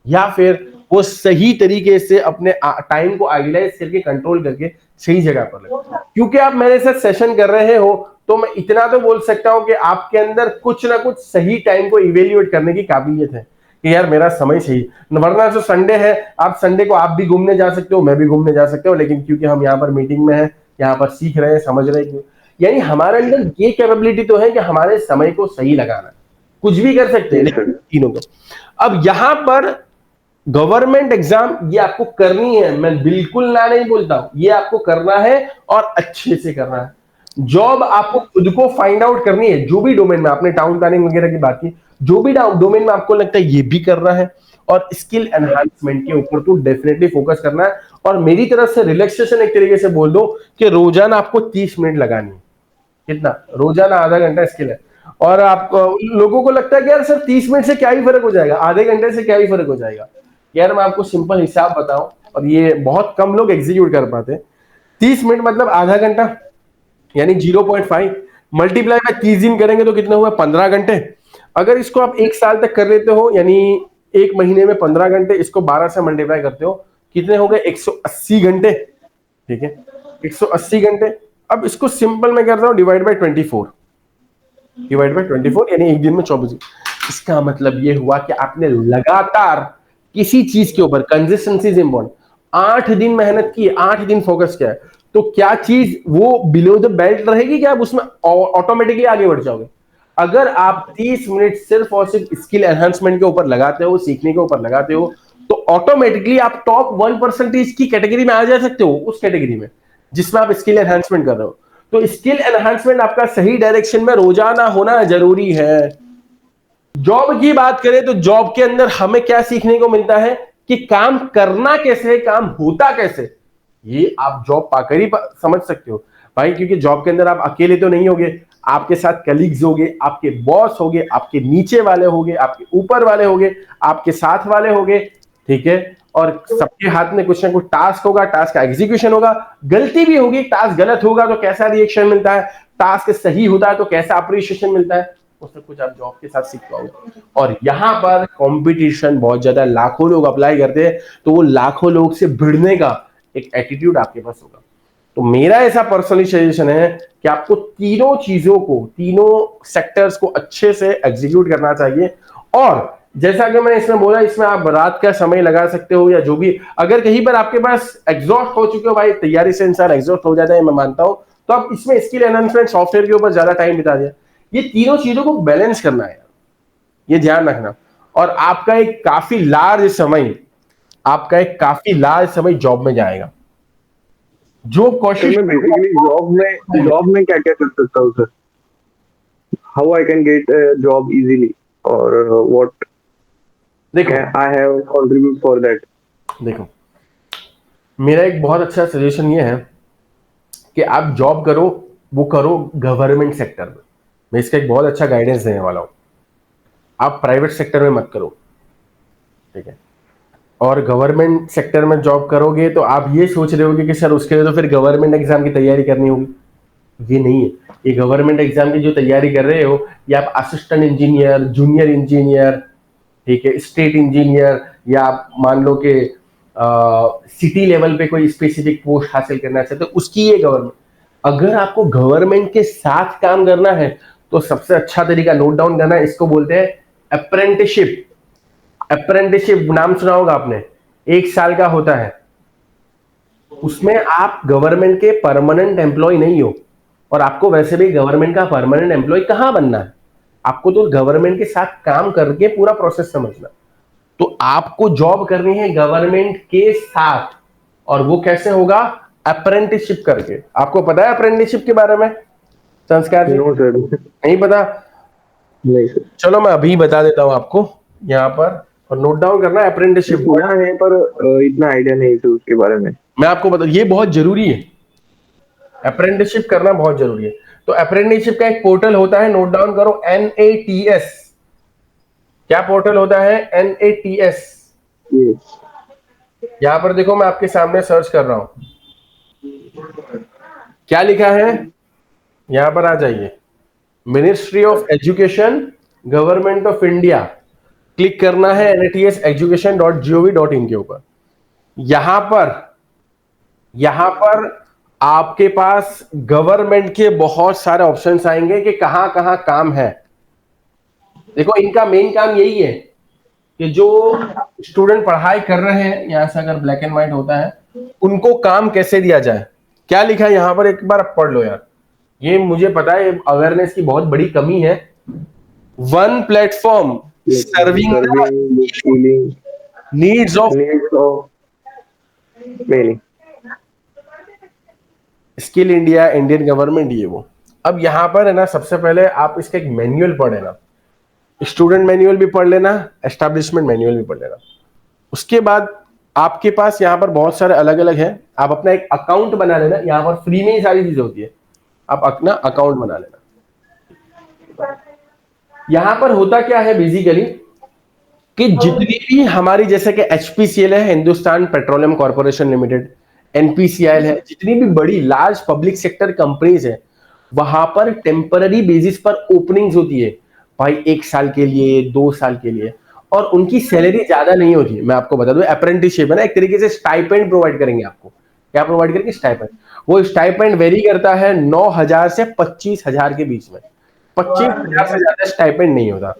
या फिर वो सही तरीके से अपने टाइम को आइडियलाइज करके कंट्रोल करके सही जगह पर लगे। क्योंकि आप मेरे साथ सेशन कर रहे हो, तो मैं इतना तो बोल सकता हूं कि आपके अंदर कुछ ना कुछ सही टाइम को इवेल्युएट करने की काबिलियत है कि यार मेरा समय सही। वरना जो संडे है, आप संडे को आप भी घूमने जा सकते हो, मैं भी घूमने जा सकते हो, लेकिन क्योंकि हम यहाँ पर मीटिंग में हैं, यहाँ पर सीख रहे हैं, समझ रहे हैं, यानी हमारे अंदर ये कैपेबिलिटी तो है कि हमारे समय को सही लगाना, कुछ भी कर सकते हैं, लेकिन तीनों को। अब यहां पर गवर्नमेंट एग्जाम ये आपको करनी है, मैं बिल्कुल ना नहीं बोलता हूं, ये आपको करना है और अच्छे से करना है। जॉब आपको खुद को फाइंड आउट करनी है, जो भी डोमेन में, आपने टाउन प्लानिंग वगैरह की बात की, जो भी डोमेन में आपको लगता है ये भी करना है, और स्किल एनहांसमेंट के ऊपर तो डेफिनेटली फोकस करना है। और मेरी तरफ से रिलैक्सेशन एक तरीके से बोल दो कि रोजाना आपको 30 मिनट लगानी है। कितना? रोजाना आधा घंटा स्किल है। और आप लोगों को लगता है कि यार सर 30 मिनट से क्या ही फर्क हो जाएगा, आधे घंटे से क्या ही फर्क हो जाएगा। यार मैं आपको सिंपल हिसाब बताऊं, और ये बहुत कम लोग एग्जीक्यूट कर पाते। 30 मिनट मतलब आधा घंटा, यानी 0.5 मल्टीप्लाई बाय 30 दिन करेंगे तो कितना हुआ, 15 घंटे। अगर इसको आप 1 साल तक कर लेते हो, यानी 1 महीने में 15 घंटे, इसको 12 से मल्टीप्लाई करते हो, कितने हो गए, 180 घंटे। ठीक है, 180 घंटे। अब इसको सिंपल में करता हूं, डिवाइड बाय 24, यानी एक दिन में 24। इसका मतलब ये हुआ कि आपने लगातार किसी चीज के ऊपर, कंसिस्टेंसी इज इंपॉर्टेंट, 8 दिन मेहनत की, 8 दिन फोकस किया है, तो क्या चीज वो बिलो द बेल्ट रहेगी कि आप उसमें ऑटोमेटिकली आगे बढ़ जाओगे? अगर आप 30 मिनट सिर्फ और सिर्फ स्किल एनहांसमेंट के ऊपर लगाते हो, सीखने के ऊपर लगाते हो, तो ऑटोमेटिकली आप टॉप 1% की कैटेगरी में आ जा सकते हो, उस कैटेगरी में जिसमें आप स्किल एनहांसमेंट कर रहे हो। तो स्किल एनहांसमेंट आपका सही डायरेक्शन में रोजाना होना जरूरी है। जॉब की बात करें तो जॉब के अंदर हमें क्या सीखने को मिलता है कि काम करना कैसे है, काम होता कैसे, ये आप जॉब पाकर ही समझ सकते हो भाई। क्योंकि जॉब के अंदर आप अकेले तो नहीं होगे, आपके साथ कलीग्स होंगे, आपके बॉस होंगे, आपके नीचे वाले होंगे, आपके ऊपर वाले होंगे, आपके साथ वाले होंगे, ठीक है। और सबके हाथ में कुछ ना कुछ टास्क होगा, टास्क का एग्जीक्यूशन होगा, गलती भी होगी, टास्क गलत होगा तो कैसा रिएक्शन मिलता है, टास्क सही होता है तो कैसा अप्रिशिएशन मिलता है, वो सब कुछ आप जॉब के साथ सीख पाओगे। और यहाँ पर कंपटीशन बहुत ज्यादा, लाखों लोग अप्लाई करते हैं, तो वो लाखों लोग से भिड़ने का एक एटीट्यूड आपके पास होगा। तो मेरा ऐसा पर्सनली सजेशन है कि आपको तीनों चीजों को, तीनों सेक्टर्स को अच्छे से एग्जीक्यूट करना चाहिए। और जैसा कि मैंने इसमें बोला, इसमें आप रात का समय लगा सकते हो या जो भी, अगर कहीं पर आपके पास एग्जॉस्ट हो चुके हो भाई, तैयारी से इंसान एग्जॉस्ट हो जाता है, मैं मानता हूं, तो आप इसमें स्किल एनहांसमेंट सॉफ्टवेयर के ऊपर ज्यादा टाइम बिता दिया। ये तीनों चीजों को बैलेंस करना है, ये ध्यान रखना। और आपका एक काफी लार्ज समय जॉब में जाएगा। जो सर कोशिश, मैं बेसिकली जॉब में क्या क्या कर सकता हूँ sir? How I can get job easily, और व्हाट देखो I have contribute for that? देखो मेरा एक बहुत अच्छा सजेशन ये है कि आप जॉब करो, वो करो गवर्नमेंट सेक्टर में। मैं इसका एक बहुत अच्छा गाइडेंस देने वाला हूं। आप प्राइवेट सेक्टर में मत करो, ठीक है। और गवर्नमेंट सेक्टर में जॉब करोगे तो आप ये सोच रहे होगे कि सर उसके लिए तो फिर गवर्नमेंट एग्जाम की तैयारी करनी होगी। ये नहीं है। ये गवर्नमेंट एग्जाम की जो तैयारी कर रहे हो, ये आप असिस्टेंट इंजीनियर, जूनियर इंजीनियर, ठीक है, स्टेट इंजीनियर, या आप मान लो कि सिटी लेवल पे कोई स्पेसिफिक पोस्ट हासिल करना चाहते हो, उसकी ये गवर्नमेंट। अगर आपको गवर्नमेंट के साथ काम करना है तो सबसे अच्छा तरीका नोट डाउन करना है, इसको बोलते हैं अप्रेंटिसशिप। अप्रेंटिसशिप नाम सुना होगा आपने, 1 साल का होता है। उसमें आप गवर्नमेंट के परमानेंट एम्प्लॉय नहीं हो, और आपको वैसे भी गवर्नमेंट का परमानेंट एम्प्लॉय कहां बनना है, आपको तो गवर्नमेंट के साथ काम करके पूरा प्रोसेस समझना। तो आपको जॉब करनी है गवर्नमेंट के साथ, और वो कैसे होगा? अप्रेंटिसशिप करके। आपको पता है अप्रेंटिसशिप के बारे में संस्कार जी? नो सर, नहीं पता? नहीं सर। चलो मैं अभी बता देता हूं आपको यहाँ पर, और नोट डाउन करना है अप्रेंटिसशिप। सुना है पर इतना आइडिया नहीं सर उसके बारे में। मैं आपको बता, ये बहुत जरूरी है, अप्रेंटिसशिप करना बहुत जरूरी है। तो अप्रेंटिसशिप का एक पोर्टल होता है, नोट डाउन करो, NATS। क्या पोर्टल होता है? NATS। यस। यहां पर देखो, मैं आपके सामने सर्च कर रहा हूं, क्या लिखा है, यहां पर आ जाइए, ministry of education, government of India. Click करना है natseducation.gov.in के ऊपर। यहां पर आपके पास गवर्नमेंट के बहुत सारे ऑप्शंस आएंगे कि कहां कहां काम है। देखो, इनका मेन काम यही है कि जो स्टूडेंट पढ़ाई कर रहे हैं, यहां से अगर ब्लैक एंड व्हाइट होता है, उनको काम कैसे दिया जाए। क्या लिखा है यहां पर, एक बार पढ़ लो यार। ये मुझे पता है, अवेयरनेस की बहुत बड़ी कमी है। One platform serving the serving the skilling needs of needs of many. Skill India, Indian government, ये वो। अब यहां पर है ना, सबसे पहले आप इसका एक मैनुअल पढ़ लेना, स्टूडेंट मैनुअल भी पढ़ लेना, एस्टैब्लिशमेंट मैनुअल भी पढ़ लेना। उसके बाद आपके पास यहाँ पर बहुत सारे अलग अलग है, आप अपना एक अकाउंट बना लेना। यहाँ पर फ्री में ही सारी चीजें होती है, आप अपना अकाउंट बना लेना। यहाँ पर होता क्या है बेसिकली, कि जितनी भी हमारी, जैसे कि HPCL है, Hindustan petroleum corporation limited, NPCIL है, जितनी भी बड़ी लार्ज पब्लिक सेक्टर कंपनीज है, वहां पर टेम्पररी बेसिस पर ओपनिंग्स होती है भाई, 1 साल के लिए, 2 साल के लिए, और उनकी सैलरी ज्यादा नहीं होती है। मैं आपको बता दूं, अप्रेंटिसशिप है ना, एक तरीके से स्टाइपेंड प्रोवाइड करेंगे आपको। क्या प्रोवाइड करेंगे? स्टाइपेंड। वो स्टाइपेंड वेरी करता है 9,000 से 25,000 के बीच में। 25,000 से ज्यादा स्टाइपेंड नहीं होता।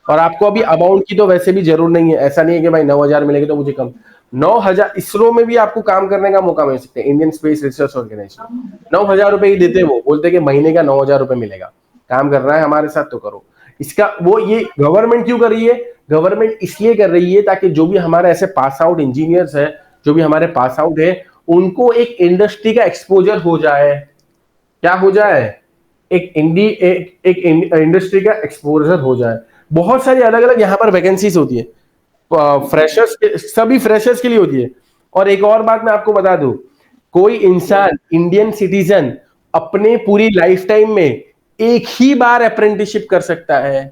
और आपको अभी अमाउंट की तो वैसे भी जरूर नहीं है, ऐसा नहीं है कि भाई 9,000 मिलेगी तो मुझे कम। 9,000 इसरो में भी आपको काम करने का मौका मिल सकता है, इंडियन स्पेस रिसर्च ऑर्गेनाइजेशन 9,000 रुपए ही देते हैं, वो बोलते हैं कि महीने का 9,000 रुपए मिलेगा, काम करना है हमारे साथ तो करो। इसका वो ये गवर्नमेंट क्यों कर रही है? गवर्नमेंट इसलिए कर रही है ताकि जो भी हमारे ऐसे पास आउट इंजीनियर्स है, जो भी हमारे पास आउट है, उनको एक इंडस्ट्री का एक्सपोजर हो जाए। क्या हो जाए? एक इंडस्ट्री का एक्सपोजर हो जाए। बहुत सारी अलग अलग यहाँ पर वैकेंसीज होती है, फ्रेशर्स के, सभी फ्रेशर्स के लिए होती है। और एक और बात मैं आपको बता दूं, कोई इंसान इंडियन सिटीजन अपने पूरी लाइफ टाइम में एक ही बार अप्रेंटिसशिप कर सकता है,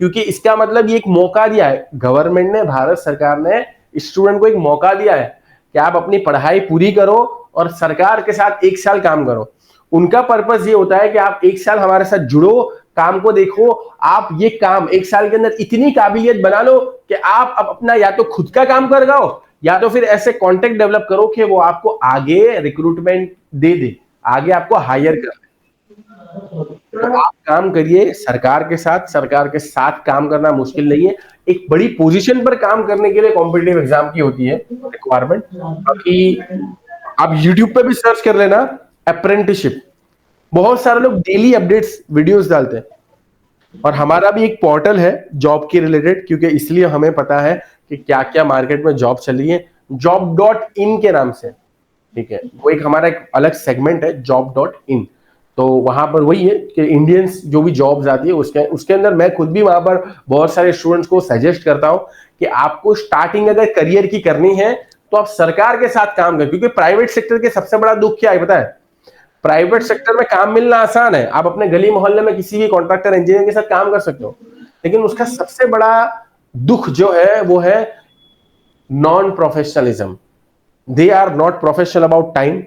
क्योंकि इसका मतलब ये एक मौका दिया है गवर्नमेंट ने, भारत सरकार ने स्टूडेंट को एक मौका दिया है कि आप अपनी पढ़ाई पूरी करो और सरकार के साथ 1 साल काम करो। उनका पर्पस ये होता है कि आप 1 साल हमारे साथ जुड़ो, काम को देखो, आप ये काम 1 साल के अंदर इतनी काबिलियत बना लो कि आप अब अपना या तो खुद का काम कर जाओ, या तो फिर ऐसे कॉन्टेक्ट डेवलप करो कि वो आपको आगे रिक्रूटमेंट दे, आगे आपको हायर कर। तो आप काम करिए सरकार के साथ, सरकार के साथ काम करना मुश्किल नहीं है। एक बड़ी पोजीशन पर काम करने के लिए कॉम्पिटिटिव एग्जाम की होती है रिक्वायरमेंट। बाकी आप यूट्यूब पे भी सर्च कर लेना अप्रेंटिसशिप, बहुत सारे लोग डेली अपडेट्स वीडियोस डालते हैं। और हमारा भी एक पोर्टल है जॉब के रिलेटेड, क्योंकि इसलिए हमें पता है कि क्या क्या मार्केट में जॉब चल रही है, job.in के नाम से, ठीक है। वो एक हमारा एक अलग सेगमेंट है job.in। तो वहां पर वही है कि इंडियंस जो भी जॉब्स आती है उसके उसके अंदर मैं खुद भी वहां पर बहुत सारे स्टूडेंट्स को सजेस्ट करता हूं कि आपको स्टार्टिंग अगर करियर की करनी है तो आप सरकार के साथ काम करें, क्योंकि प्राइवेट सेक्टर के सबसे बड़ा दुख क्या है पता है? प्राइवेट सेक्टर में काम मिलना आसान है, आप अपने गली मोहल्ले में किसी भी कॉन्ट्रैक्टर इंजीनियर के साथ काम कर सकते हो, लेकिन उसका सबसे बड़ा दुख जो है वो है non professionalism. They are not professional about time,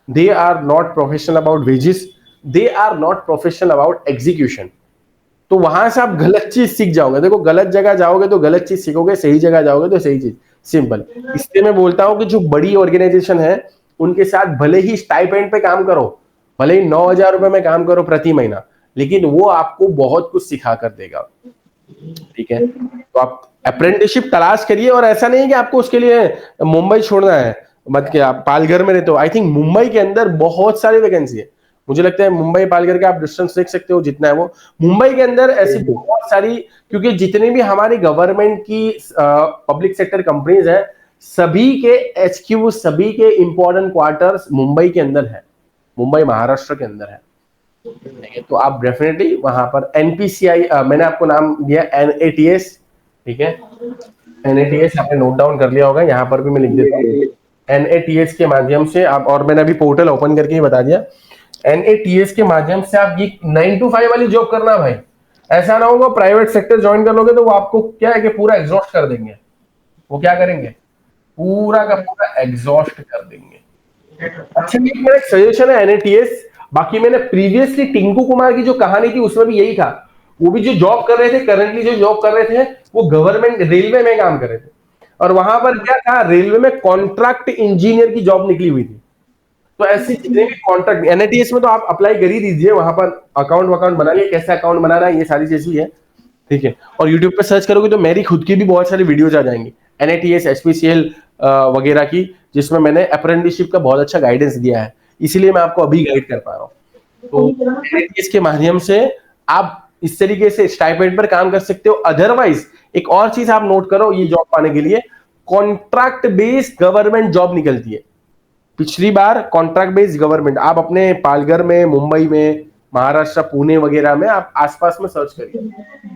they are not professional about wages, they are not professional about execution। तो वहां से आप गलत चीज सीख जाओगे। देखो, गलत जगह जाओगे तो गलत चीज सीखोगे, सही जगह जाओगे तो सही चीज। सिंपल। इसलिए मैं बोलता हूं कि जो बड़ी ऑर्गेनाइजेशन है उनके साथ भले ही स्टाइपेंड पे काम करो, भले ही 9,000 रुपए में काम करो प्रति महीना, लेकिन वो आपको बहुत कुछ सिखा कर देगा, ठीक है। तो आप अप्रेंटिसशिप तलाश करिए, और ऐसा नहीं है कि आपको उसके लिए मुंबई छोड़ना है, मत कि आप पालघर में रहते हो। आई थिंक मुंबई के अंदर बहुत सारी वैकेंसी है, मुझे लगता है मुंबई पालघर के आप डिस्टेंस देख सकते हो जितना है वो, मुंबई के अंदर ऐसी बहुत सारी, क्योंकि जितनी भी हमारी गवर्नमेंट की पब्लिक सेक्टर कंपनीज है, सभी के HQ, सभी के इंपॉर्टेंट क्वार्टर्स मुंबई के अंदर है, मुंबई महाराष्ट्र के अंदर है। तो आप डेफिनेटली वहां पर NPCI, मैंने आपको नाम दिया NATS, ठीक है। NATS आपने नोट डाउन कर लिया होगा, यहाँ पर भी मैं लिख देता हूँ। NATS के माध्यम से आप, और मैंने अभी पोर्टल ओपन करके ही बता दिया, NATS के माध्यम से आप ये 9 to 5 वाली जॉब करना भाई। ऐसा ना होगा प्राइवेट सेक्टर ज्वाइन कर लोगे तो वो आपको क्या है कि पूरा एग्जॉस्ट कर देंगे। वो क्या करेंगे? पूरा का पूरा एग्जॉस्ट कर देंगे। अच्छा, ये मेरा एक सजेशन है NATS। बाकी मैंने प्रीवियसली टिंकू कुमार की जो कहानी थी उसमें भी यही था, वो भी जो जॉब कर रहे थे, करंटली जो जॉब कर रहे थे, वो गवर्नमेंट रेलवे में काम कर रहे थे, और वहां पर क्या था, रेलवे में कॉन्ट्रैक्ट इंजीनियर की जॉब निकली हुई थी। तो ऐसी जितने भी कॉन्ट्रैक्ट NATS में तो आप अप्लाई कर ही दीजिए, वहां पर अकाउंट बनाइए, कैसे अकाउंट बनाना है ये सारी चीजें है, ठीक है। और यूट्यूब पे सर्च करोगे तो मेरी खुद की भी बहुत सारी वीडियोज आ जाएंगी NATS HPCL वगैरह की, जिसमें मैंने अप्रेंटिसशिप का बहुत अच्छा गाइडेंस दिया है, इसीलिए मैं आपको अभी गाइड कर पा रहा हूँ। तो NATS के माध्यम से आप इस तरीके से स्टाइपेंड पर काम कर सकते हो। अदरवाइज एक और चीज आप नोट करो, ये जॉब पाने के लिए कॉन्ट्रैक्ट बेस्ड गवर्नमेंट जॉब निकलती है। पिछली बार कॉन्ट्रैक्ट बेस्ड गवर्नमेंट, आप अपने पालघर में, मुंबई में, महाराष्ट्र, पुणे वगैरह में आप आसपास में सर्च करिए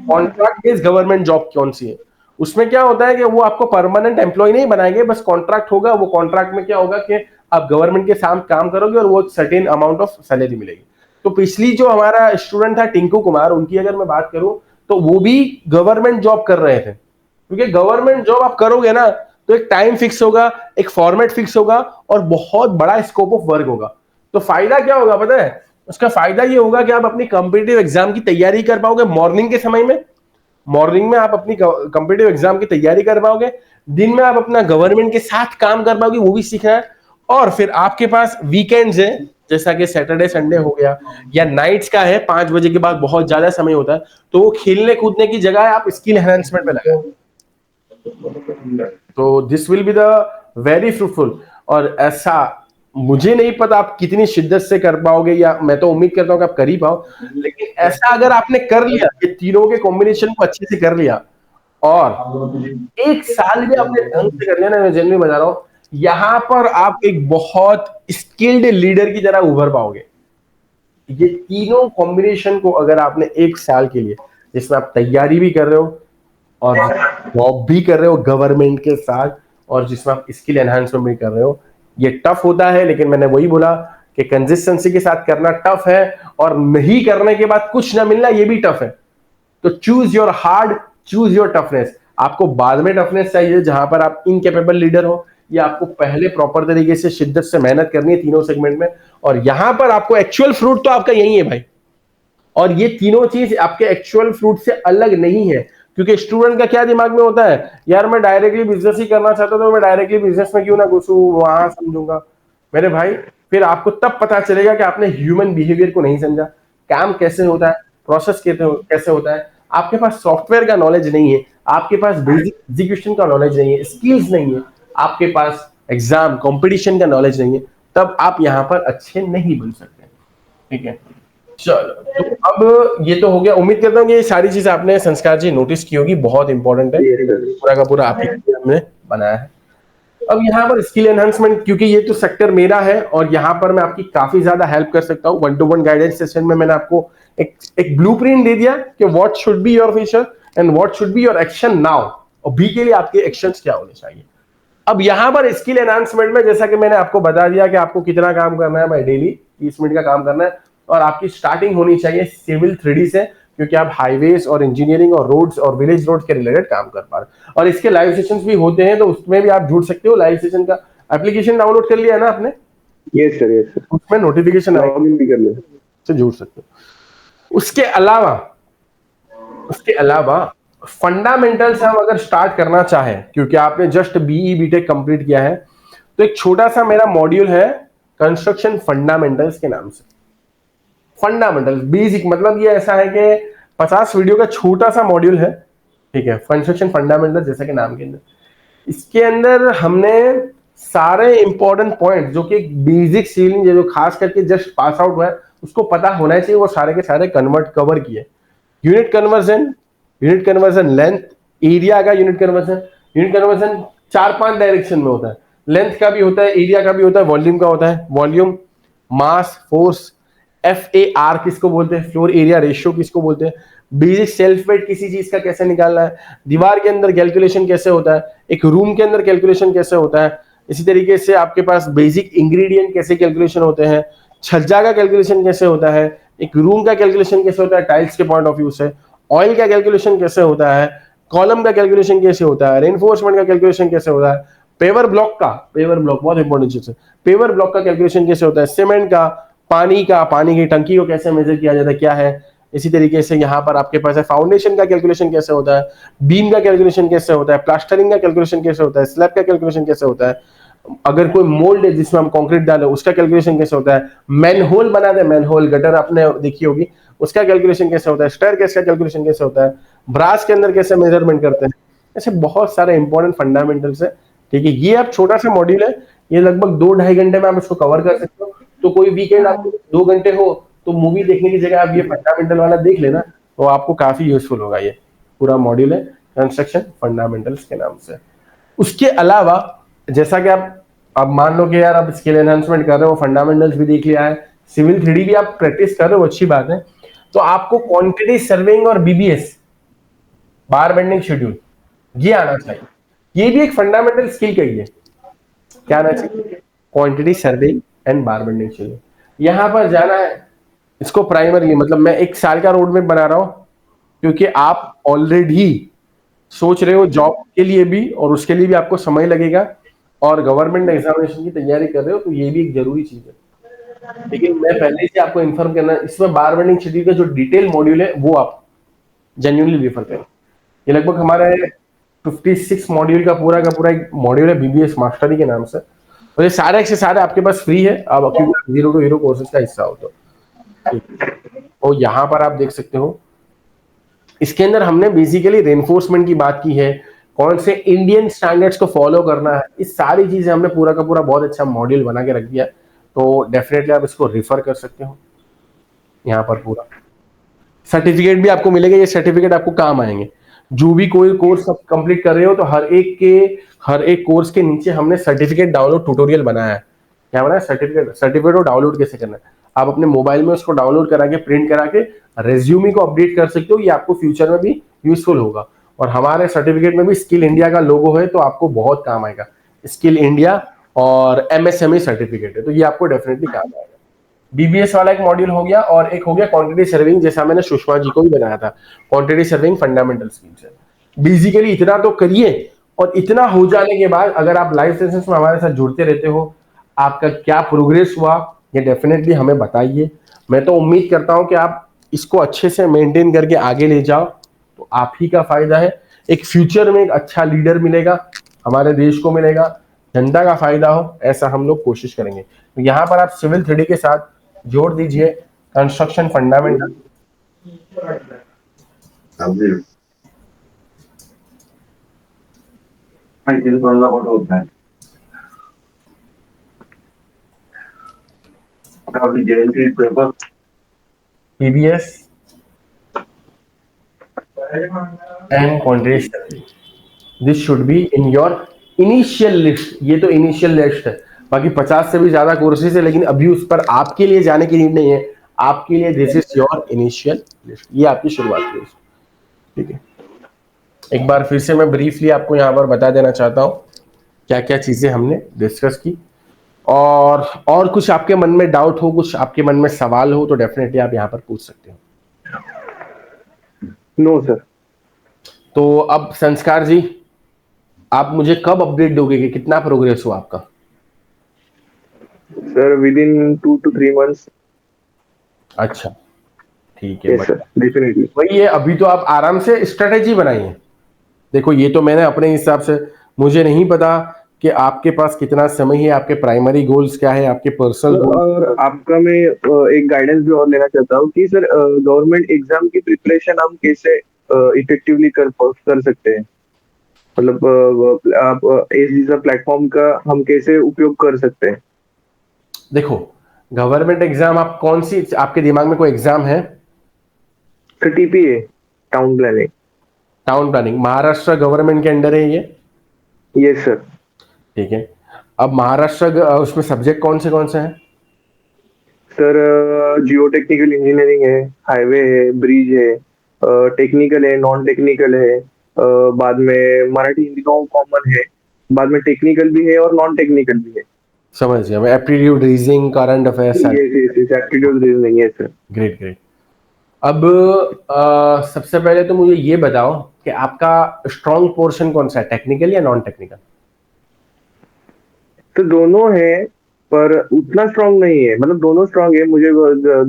कॉन्ट्रैक्ट बेस्ड गवर्नमेंट जॉब कौन सी है। उसमें क्या होता है कि वो आपको परमानेंट एम्प्लॉय नहीं बनाएंगे, बस कॉन्ट्रैक्ट होगा। वो कॉन्ट्रैक्ट में क्या होगा कि आप गवर्नमेंट के साथ काम करोगे और वो सर्टेन अमाउंट ऑफ सैलरी मिलेगी। तो पिछली जो हमारा स्टूडेंट था टिंकू कुमार, उनकी अगर मैं बात करूं तो वो भी गवर्नमेंट जॉब कर रहे थे, क्योंकि गवर्नमेंट जॉब आप करोगे ना तो एक टाइम फिक्स होगा, एक फॉर्मेट फिक्स होगा, और बहुत बड़ा स्कोप ऑफ वर्क होगा। तो फायदा क्या होगा पता है? उसका फायदा ये होगा कि आप अपनी कॉम्पिटिटिव एग्जाम की तैयारी कर पाओगे मॉर्निंग के समय में, मॉर्निंग में आप अपनी कॉम्पिटिटिव एग्जाम की तैयारी कर पाओगे, दिन में आप अपना गवर्नमेंट के साथ काम कर पाओगे, वो भी सीखना है, और फिर आपके पास वीकेंड्स है, जैसा कि सैटरडे संडे हो गया, या नाइट्स का है, 5 बजे के बाद बहुत ज्यादा समय होता है, तो वो खेलने कूदने की जगह आप स्किल एनहांसमेंट पे लगाएं। तो this will be the very fruitful. और ऐसा मुझे नहीं पता आप कितनी शिद्दत से कर पाओगे, या मैं तो उम्मीद करता हूं कि आप कर ही पाओ, लेकिन ऐसा अगर आपने कर लिया, ये तीनों के कॉम्बिनेशन को अच्छे से कर लिया, और 1 साल भी आपने ढंग से कर लिया ना, मैं जेन्युइनली बता रहा हूं, यहां पर आप एक बहुत स्किल्ड लीडर की तरह उभर पाओगे। ये तीनों कॉम्बिनेशन को अगर आपने 1 साल के लिए, जिसमें आप तैयारी भी कर रहे हो और जॉब भी कर रहे हो गवर्नमेंट के साथ, और जिसमें आप स्किल एनहांसमेंट भी कर रहे हो, ये टफ होता है, लेकिन मैंने वही बोला कि कंसिस्टेंसी के साथ करना टफ है, और नहीं करने के बाद कुछ ना मिलना ये भी टफ है। तो choose your hard, choose your toughness. आपको बाद में टफनेस चाहिए जहां पर आप इनकेपेबल लीडर हो, या आपको पहले प्रॉपर तरीके से शिद्दत से मेहनत करनी है तीनों सेगमेंट में, और यहां पर आपको एक्चुअल फ्रूट तो आपका यही है भाई। और ये तीनों चीज आपके एक्चुअल फ्रूट से अलग नहीं है, क्योंकि स्टूडेंट का क्या दिमाग में होता है, यार मैं डायरेक्टली बिजनेस ही करना चाहता हूं, तो मैं डायरेक्टली बिजनेस में क्यों ना घुसूं, वहां समझूंगा। मेरे भाई, फिर आपको तब पता चलेगा कि आपने ह्यूमन बिहेवियर को नहीं समझा, काम कैसे होता है, प्रोसेस कैसे होता है। आपके पास सॉफ्टवेयर का नॉलेज नहीं है, आपके पास बेसिक एग्जीक्यूशन का नॉलेज नहीं है, स्किल्स नहीं है, आपके पास एग्जाम कंपटीशन का नॉलेज नहीं है, तब आप यहाँ पर अच्छे नहीं बन सकते। ठीक है, चलो, तो अब ये तो हो गया। उम्मीद करता हूँ कि ये सारी चीज आपने संस्कार जी नोटिस की होगी, बहुत इंपॉर्टेंट है, पूरा का पूरा आप ही हमने बनाया है। अब यहाँ पर स्किल एनहांसमेंट, क्योंकि ये तो सेक्टर मेरा है और यहाँ पर मैं आपकी काफी ज्यादा हेल्प कर सकता हूँ। 1-to-1 गाइडेंस सेशन में मैंने आपको एक ब्लूप्रिंट दे दिया कि what should be your future and what should be your action now, और बी के लिए आपके एक्शंस क्या होने चाहिए। अब यहाँ पर स्किल एनहांसमेंट में जैसा कि मैंने आपको बता दिया कि आपको कितना काम करना है भाई, डेली 30 मिनट का काम करना है, और आपकी स्टार्टिंग होनी चाहिए सिविल 3D से, क्योंकि आप हाईवेज और इंजीनियरिंग और रोड्स और विलेज रोड के रिलेटेड काम कर पा रहे हैं। और इसके लाइव सेशंस भी होते हैं, तो उसमें भी आप जुड़ सकते हो। लाइव सेशन का एप्लीकेशन डाउनलोड कर लिया है ना आपने? Yes sir, yes sir. उसमें नोटिफिकेशन लॉगिन भी कर लो, से जुड़ सकते हो। उसके अलावा फंडामेंटल्स हम अगर स्टार्ट करना चाहें, क्योंकि आपने जस्ट बीई बीटेक कंप्लीट किया है, तो एक छोटा सा मेरा मॉड्यूल है कंस्ट्रक्शन फंडामेंटल्स के नाम से। फंडामेंटल्स बेसिक मतलब ये ऐसा है कि 50 वीडियो का छोटा सा मॉड्यूल है, ठीक है, कंस्ट्रक्शन फंडामेंटल्स जैसा कि नाम के अंदर। इसके अंदर हमने सारे इंपॉर्टेंट पॉइंट जो कि बेसिक सिविल जो खास करके जस्ट पास आउट हुआ है उसको पता होना चाहिए, वो सारे के सारे कवर किए। यूनिट कन्वर्जन लेंथ, एरिया का यूनिट कन्वर्जन 4-5 डायरेक्शन में होता है, लेंथ का भी होता है, एरिया का भी होता है, वॉल्यूम का होता है। वॉल्यूम, मास, फोर्स, FAR किसको बोलते हैं, फ्लोर एरिया रेशियो किसको बोलते हैं, बेसिक सेल्फ वेट किसी चीज का कैसे निकालना है, दीवार के अंदर कैलकुलेशन कैसे होता है, एक रूम के अंदर कैलकुलेशन कैसे होता है, इसी तरीके से आपके पास बेसिक इंग्रेडिएंट कैसे कैलकुलेशन होते हैं, छज्जा का कैलकुलेशन कैसे होता है, एक रूम का कैलकुलेशन कैसे होता है टाइल्स के पॉइंट ऑफ व्यू से, ऑयल का कैलकुलेशन कैसे होता है, कॉलम का कैलकुलेशन कैसे होता है, रेनफोर्समेंट का कैलकुलेशन कैसे होता है, पेवर ब्लॉक बहुत इंपॉर्टेंट चीज है, पेवर ब्लॉक का कैलकुलेशन कैसे होता है, सीमेंट का, पानी की टंकी को कैसे मेजर किया जाता है, क्या है। इसी तरीके से यहाँ पर आपके पास है फाउंडेशन का कैलकुलेशन कैसे होता है, बीम का कैलकुलेशन कैसे होता है, प्लास्टरिंग का कैलकुलेशन कैसे होता है, स्लैब का कैलकुलेशन कैसे होता है, अगर कोई मोल्ड है जिसमें हम कंक्रीट डाले उसका कैलकुलेशन कैसे होता है, मैनहोल बना दे, मैनहोल गटर आपने देखी होगी, उसका कैलकुलेशन कैसे होता है, स्टेयरकेस का कैलकुलेशन कैसे होता है, ब्रास के अंदर कैसे मेजरमेंट करते हैं। ऐसे बहुत सारे इंपॉर्टेंट फंडामेंटल्स है, ठीक है। ये आप छोटा सा मॉड्यूल है, ये लगभग 2-2.5 घंटे में आप इसको कवर कर सकते हो। तो कोई वीकेंड आपको 2 घंटे हो तो मूवी देखने की जगह आप ये फंडामेंटल वाला देख लेना, तो आपको काफी यूजफुल होगा। ये पूरा मॉड्यूल है कंस्ट्रक्शन फंडामेंटल्स के नाम से। उसके अलावा जैसा कि आप मान लो कि यार आप स्किल एनहांसमेंट कर रहे हो, फंडामेंटल्स भी देख लिया है, सिविल 3D भी आप प्रैक्टिस कर रहे हो, अच्छी बात है, तो आपको क्वांटिटी सर्वेइंग और BBS, बार बेंडिंग शेड्यूल, ये आना चाहिए। ये भी एक फंडामेंटल स्किल का ही है। क्या आना चाहिए? Quantity surveying and bar bending schedule. यहां पर जाना है इसको प्राइमरी, मतलब मैं 1 साल का रोड मैप बना रहा हूं, क्योंकि आप ऑलरेडी सोच रहे हो जॉब के लिए भी और उसके लिए भी आपको समय लगेगा, और गवर्नमेंट एग्जामिनेशन की तैयारी कर रहे हो, तो ये भी एक जरूरी चीज है। लेकिन मैं पहले से आपको इन्फॉर्म करना, इसमें बार बेंडिंग शेड्यूल का जो डिटेल मॉड्यूल है वो आप जेन्युइनली रेफर करें। ये लगभग हमारे 56 मॉड्यूल का पूरा एक मॉड्यूल है BBS मास्टरी के नाम से। और ये सारे के सारे आपके पास फ्री है, अब क्योंकि 0 to हीरो कोर्सेज का हिस्सा हो तो ठीक। और यहाँ पर आप देख सकते हो इसके अंदर हमने बेसिकली रेनफोर्समेंट की बात की है, कौन से इंडियन स्टैंडर्ड्स को फॉलो करना है, इस सारी चीजें हमने पूरा का पूरा बहुत अच्छा मॉड्यूल बना के रख दिया है। तो डेफिनेटली आप इसको रिफर कर सकते हो। यहाँ पर पूरा सर्टिफिकेट भी आपको मिलेगा, ये सर्टिफिकेट आपको काम आएंगे। जो भी कोई कोर्स आप कंप्लीट कर रहे हो तो हर एक कोर्स के नीचे हमने सर्टिफिकेट डाउनलोड ट्यूटोरियल बनाया है। क्या बनाया? सर्टिफिकेट को डाउनलोड कैसे करना है। आप अपने मोबाइल में उसको डाउनलोड करा के प्रिंट करा के रेज्यूमे को अपडेट कर सकते हो, ये आपको फ्यूचर में भी यूजफुल होगा। और हमारे सर्टिफिकेट में भी स्किल इंडिया का लोगो है, तो आपको बहुत काम आएगा। स्किल इंडिया और MSME सर्टिफिकेट है, तो ये आपको डेफिनेटली काम आएगा। BBS वाला एक मॉड्यूल हो गया, और एक हो गया क्वांटिटी सर्विंग, जैसा मैंने सुषमा जी को भी बनाया था, क्वांटिटी सर्विंग फंडामेंटल स्किल्स है। बेसिकली इतना तो करिए, और इतना हो जाने के बाद अगर आप लाइव सेशंस में हमारे साथ जुड़ते रहते हो, आपका क्या प्रोग्रेस हुआ ये डेफिनेटली हमें बताइए। मैं तो उम्मीद करता हूं कि आप इसको अच्छे से मेंटेन करके आगे ले जाओ, तो आप ही का फायदा है। एक फ्यूचर में एक अच्छा लीडर मिलेगा, हमारे देश को मिलेगा, जनता का फायदा हो, ऐसा हम लोग कोशिश करेंगे। तो यहाँ पर आप सिविल 3D के साथ जोड़ दीजिए construction fundamental. PBS and quantity, this should be in your initial list. ये तो इनिशियल लिस्ट है, बाकी 50 से भी ज्यादा कोर्सेज है, लेकिन अभी उस पर आपके लिए जाने की नीड नहीं है। आपके लिए this is your initial list, ये आपकी शुरुआत की लिस्ट। ठीक है, एक बार फिर से मैं ब्रीफली आपको यहाँ पर बता देना चाहता हूँ क्या क्या चीजें हमने डिस्कस की। और कुछ आपके मन में डाउट हो, कुछ आपके मन में सवाल हो, तो डेफिनेटली आप यहाँ पर पूछ सकते हो। No sir. तो अब संस्कार जी, आप मुझे कब अपडेट दोगे कि कितना प्रोग्रेस हुआ आपका? Sir with in 2 to 3 months। अच्छा, ठीक है। Yes sir, definitely. वही है, अभी तो आप आराम से स्ट्रेटेजी बनाइए। देखो ये तो मैंने अपने हिसाब से, मुझे नहीं पता कि आपके पास कितना समय है, आपके प्राइमरी गोल्स क्या है, आपके पर्सनल गोल्स। और आपका मैं एक गाइडेंस भी और लेना चाहता हूँ कि सर गवर्नमेंट एग्जाम की प्रिपरेशन हम कैसे इफेक्टिवली कर सकते हैं, मतलब आप इस प्लेटफॉर्म का हम कैसे उपयोग कर सकते हैं। देखो गवर्नमेंट एग्जाम, आप कौन सी, आपके दिमाग में कोई एग्जाम है? TPA, town planning. Town planning Maharashtra government के अंडर है ये? Yes sir. ठीक है, अब महाराष्ट्र उसमें सब्जेक्ट कौन से हैं? सर जियो टेक्निकल इंजीनियरिंग है, हाईवे है, ब्रिज है, टेक्निकल है, नॉन टेक्निकल है, बाद में मराठी हिंदी का कॉमन है, बाद में टेक्निकल भी है और नॉन टेक्निकल भी है। समझ गया मैं, aptitude, reasoning, current affairs. Aptitude reasoning. Yes sir. Great great. अब सबसे पहले तो मुझे ये बताओ कि आपका स्ट्रॉन्ग पोर्शन कौन सा है, टेक्निकल या नॉन टेक्निकल? तो दोनों है, पर उतना स्ट्रांग नहीं है, मतलब दोनों स्ट्रांग है, मुझे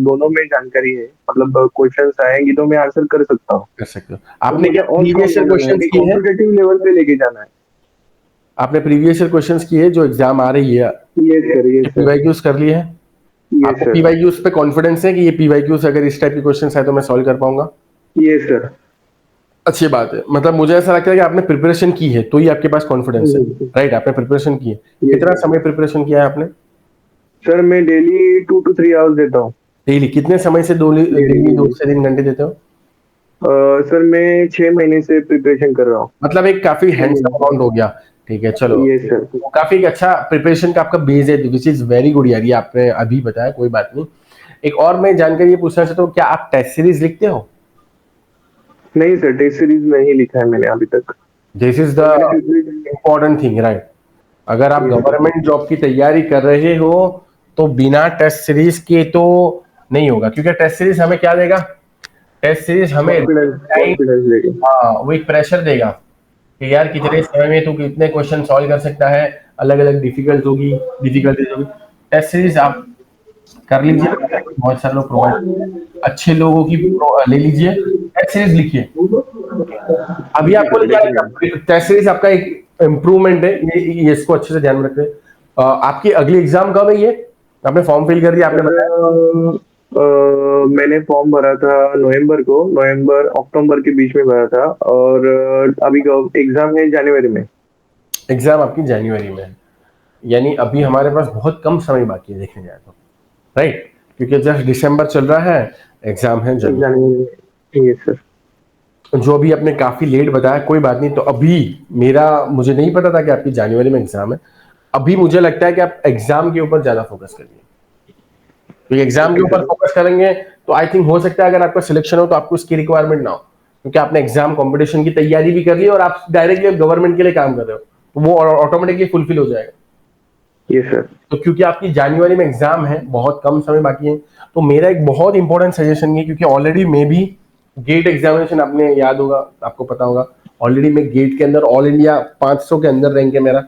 दोनों में जानकारी है, मतलब क्वेश्चंस आएंगे तो मैं आंसर कर सकता हूँ। कर सकते हो। आपने क्या प्रीवियस ईयर क्वेश्चंस किए हैं? कॉम्पिटिटिव लेवल पे लेके जाना है। आपने प्रीवियस ईयर क्वेश्चंस किए जो एग्जाम आ रही है? Yes sir. Yes sir. PYQs कर लिए हैं? आपको पीवाईक्यूज पे कॉन्फिडेंस है कि ये पीवाईक्यूज अगर इस टाइप के क्वेश्चंस आए तो मैं सॉल्व कर पाऊंगा? Yes sir. अच्छी बात है, मतलब मुझे ऐसा लगता है कि आपने प्रिपरेशन की है तो ही आपके पास कॉन्फिडेंस है। राइट, आपने प्रिपरेशन की है। कितना समय प्रिपरेशन किया है आपने? सर मैं डेली 2 to 3 आवर्स देता हूँ। डेली कितने समय से? डेली 2 से 3 घंटे देते हो? सर मैं 6 महीने से प्रिपरेशन कर रहा हूँ। मतलब एक काफी हैंडसम अमाउंट हो गया। ठीक है, चलो। Yes sir. काफी अच्छा प्रिपरेशन का आपका बेस है, विच इज वेरी गुड यार, ये आपने अभी बताया, कोई बात नहीं। एक और मैं जानकारी ये पूछना चाहता हूँ, क्या आप टेस्ट सीरीज लिखते हो? नहीं सर, टेस्ट सीरीज नहीं लिखा है मैंने अभी तक। This is the important thing, right. अगर आप गवर्नमेंट जॉब की तैयारी कर रहे हो तो बिना टेस्ट सीरीज के तो नहीं होगा, क्योंकि टेस्ट सीरीज हमें क्या देगा? टेस्ट सीरीज हमें कॉन्फिडेंस देगा। हाँ, वो एक प्रेशर देगा कि यार कितने समय में तू कितने क्वेश्चन सॉल्व कर सकता है, अलग अलग डिफिकल्टीज होगी। टेस्ट सीरीज आप कर लीजिए, बहुत सारे लोग प्रोवाइड, अच्छे लोगों की ले लीजिए, टेस्ट सीरीज लिखिए। अभी आपको क्या लगता है? टेस्ट सीरीज आपका एक इम्प्रूवमेंट है, ये इसको अच्छे से ध्यान में रखें। आपकी अगली एग्जाम कब है? ये आपने फॉर्म फिल कर दिया, आपने बताया? मैंने फॉर्म भरा था नवंबर को, नवंबर अक्टूबर के बीच में भरा था, और अभी एग्जाम है जनवरी में। एग्जाम आपकी जनवरी में है, यानी अभी हमारे पास बहुत कम समय बाकी है देखने जाए तो, राइट? क्योंकि जस्ट दिसंबर चल रहा है, एग्जाम है जनवरी। जनवरी में, यस सर। जो अभी आपने काफी लेट बताया, कोई बात नहीं। तो अभी मेरा, मुझे नहीं पता था कि आपकी जनवरी में एग्जाम है। अभी मुझे लगता है कि आप एग्जाम के ऊपर ज्यादा फोकस करिए, तो एग्जाम के ओके ऊपर सर। फोकस करेंगे तो आई थिंक हो सकता है अगर आपका सिलेक्शन हो तो आपको उसकी रिक्वायरमेंट ना हो, क्योंकि आपने एग्जाम कंपटीशन की तैयारी भी कर ली और आप डायरेक्टली गवर्नमेंट के लिए काम कर रहे हो, तो वो ऑटोमेटिकली फुलफिल हो जाएगा। Yes sir. तो क्योंकि आपकी जनवरी में एग्जाम है, बहुत कम समय बाकी है, तो मेरा एक बहुत इंपॉर्टेंट सजेशन है, क्योंकि ऑलरेडी मैं भी गेट एग्जामिनेशन, आपने याद होगा, आपको पता होगा, ऑलरेडी मैं गेट के अंदर ऑल इंडिया 500 के अंदर रैंक है मेरा,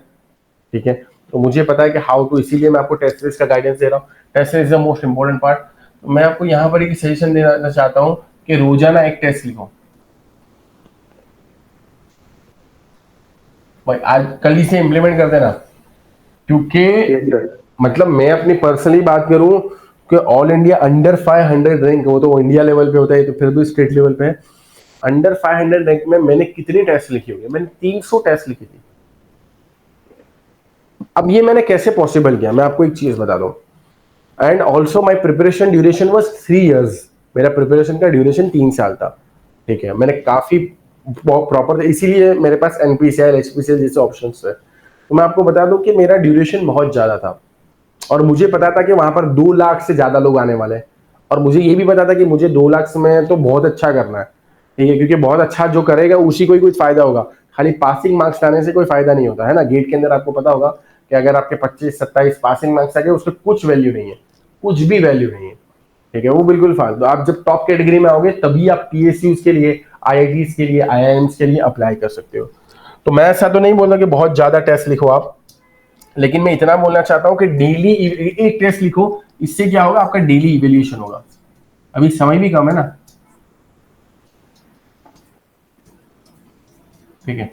ठीक है? तो मुझे पता है कि हाउ टू, इसीलिए मैं आपको टेस्ट सीरीज का गाइडेंस दे रहा हूँ। Test series is the most important part. तो मैं आपको यहाँ पर एक सजेशन देना चाहता हूँ कि रोजाना एक टेस्ट लिखो भाई, आज कल ही से इम्प्लीमेंट कर देना। क्योंकि यस सर। मतलब मैं अपनी पर्सनली बात करूं कि ऑल इंडिया अंडर 500 रैंक, वो तो इंडिया लेवल पे होता है, तो फिर भी स्टेट लेवल पे है। अंडर 500 रैंक में मैंने कितनी टेस्ट लिखी होगी? मैंने 300 टेस्ट लिखी थी। अब ये मैंने कैसे पॉसिबल किया, मैं आपको एक चीज बता दूं। And also my preparation duration was 3 years। मेरा प्रिपरेशन का ड्यूरेशन 3 साल था, ठीक है? मैंने काफी प्रॉपर, इसीलिए मेरे पास एनपीसीआई एचपीसीएल जैसे ऑप्शन है। तो मैं आपको बता दूं कि मेरा ड्यूरेशन बहुत ज्यादा था, और मुझे पता था कि वहां पर 2 लाख से ज्यादा लोग आने वाले हैं, और मुझे ये भी पता था कि मुझे 2 लाख में तो बहुत अच्छा करना है, ठीक है? क्योंकि बहुत अच्छा जो करेगा उसी को ही कुछ फायदा होगा, खाली पासिंग मार्क्स लाने से कोई फायदा नहीं होता है ना। गेट के अंदर आपको पता होगा कि अगर आपके 25-27 पासिंग मार्क्स आ गए, उसमें कुछ वैल्यू नहीं है, कुछ भी वैल्यू नहीं है, ठीक है? वो बिल्कुल फालतू। आप जब टॉप कैटेगरी में आओगे तभी आप पीएसयूज के लिए, आईआईटीज के लिए, आईआईएम्स के लिए अप्लाई कर सकते हो। तो मैं ऐसा तो नहीं बोल रहा कि बहुत ज्यादा टेस्ट लिखो आप, लेकिन मैं इतना बोलना चाहता हूं कि डेली एक टेस्ट लिखो। इससे क्या होगा, आपका डेली इवेल्यूएशन होगा। अभी समय भी कम है ना, ठीक है?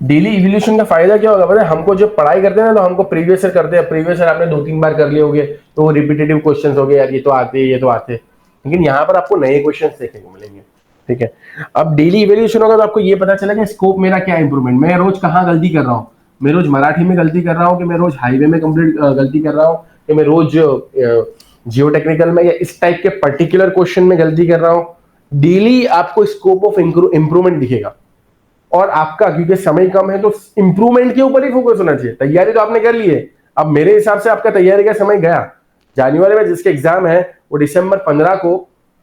डेली इवोल्यूशन का फायदा क्या होगा पता है? हमको जो पढ़ाई करते हैं ना, तो हमको प्रीवियस ईयर करते हैं, प्रीवियस ईयर आपने 2-3 बार कर लिए होंगे, तो वो रिपीटेटिव क्वेश्चंस हो गए, यार ये तो आते हैं, ये तो आते हैं। लेकिन यहाँ पर आपको नए क्वेश्चंस देखने को मिलेंगे, ठीक है? अब डेली इवोल्यूशन होगा तो आपको ये पता चलेगा स्कोप मेरा क्या इंप्रूवमेंट, मैं रोज कहाँ गलती कर रहा हूँ। मैं रोज मराठी में गलती कर रहा हूँ, कि मैं रोज हाईवे में कंप्लीट गलती कर रहा हूँ, कि मैं रोज जियो टेक्निकल में या इस टाइप के पर्टिकुलर क्वेश्चन में गलती कर रहा हूँ। डेली आपको स्कोप ऑफ इंप्रूवमेंट दिखेगा। और आपका क्योंकि समय कम है, तो इंप्रूवमेंट के ऊपर ही फोकस होना चाहिए। तैयारी तो आपने कर ली है, अब मेरे हिसाब से आपका तैयारी का समय गया। जनवरी में जिसके एग्जाम है वो दिसंबर 15 को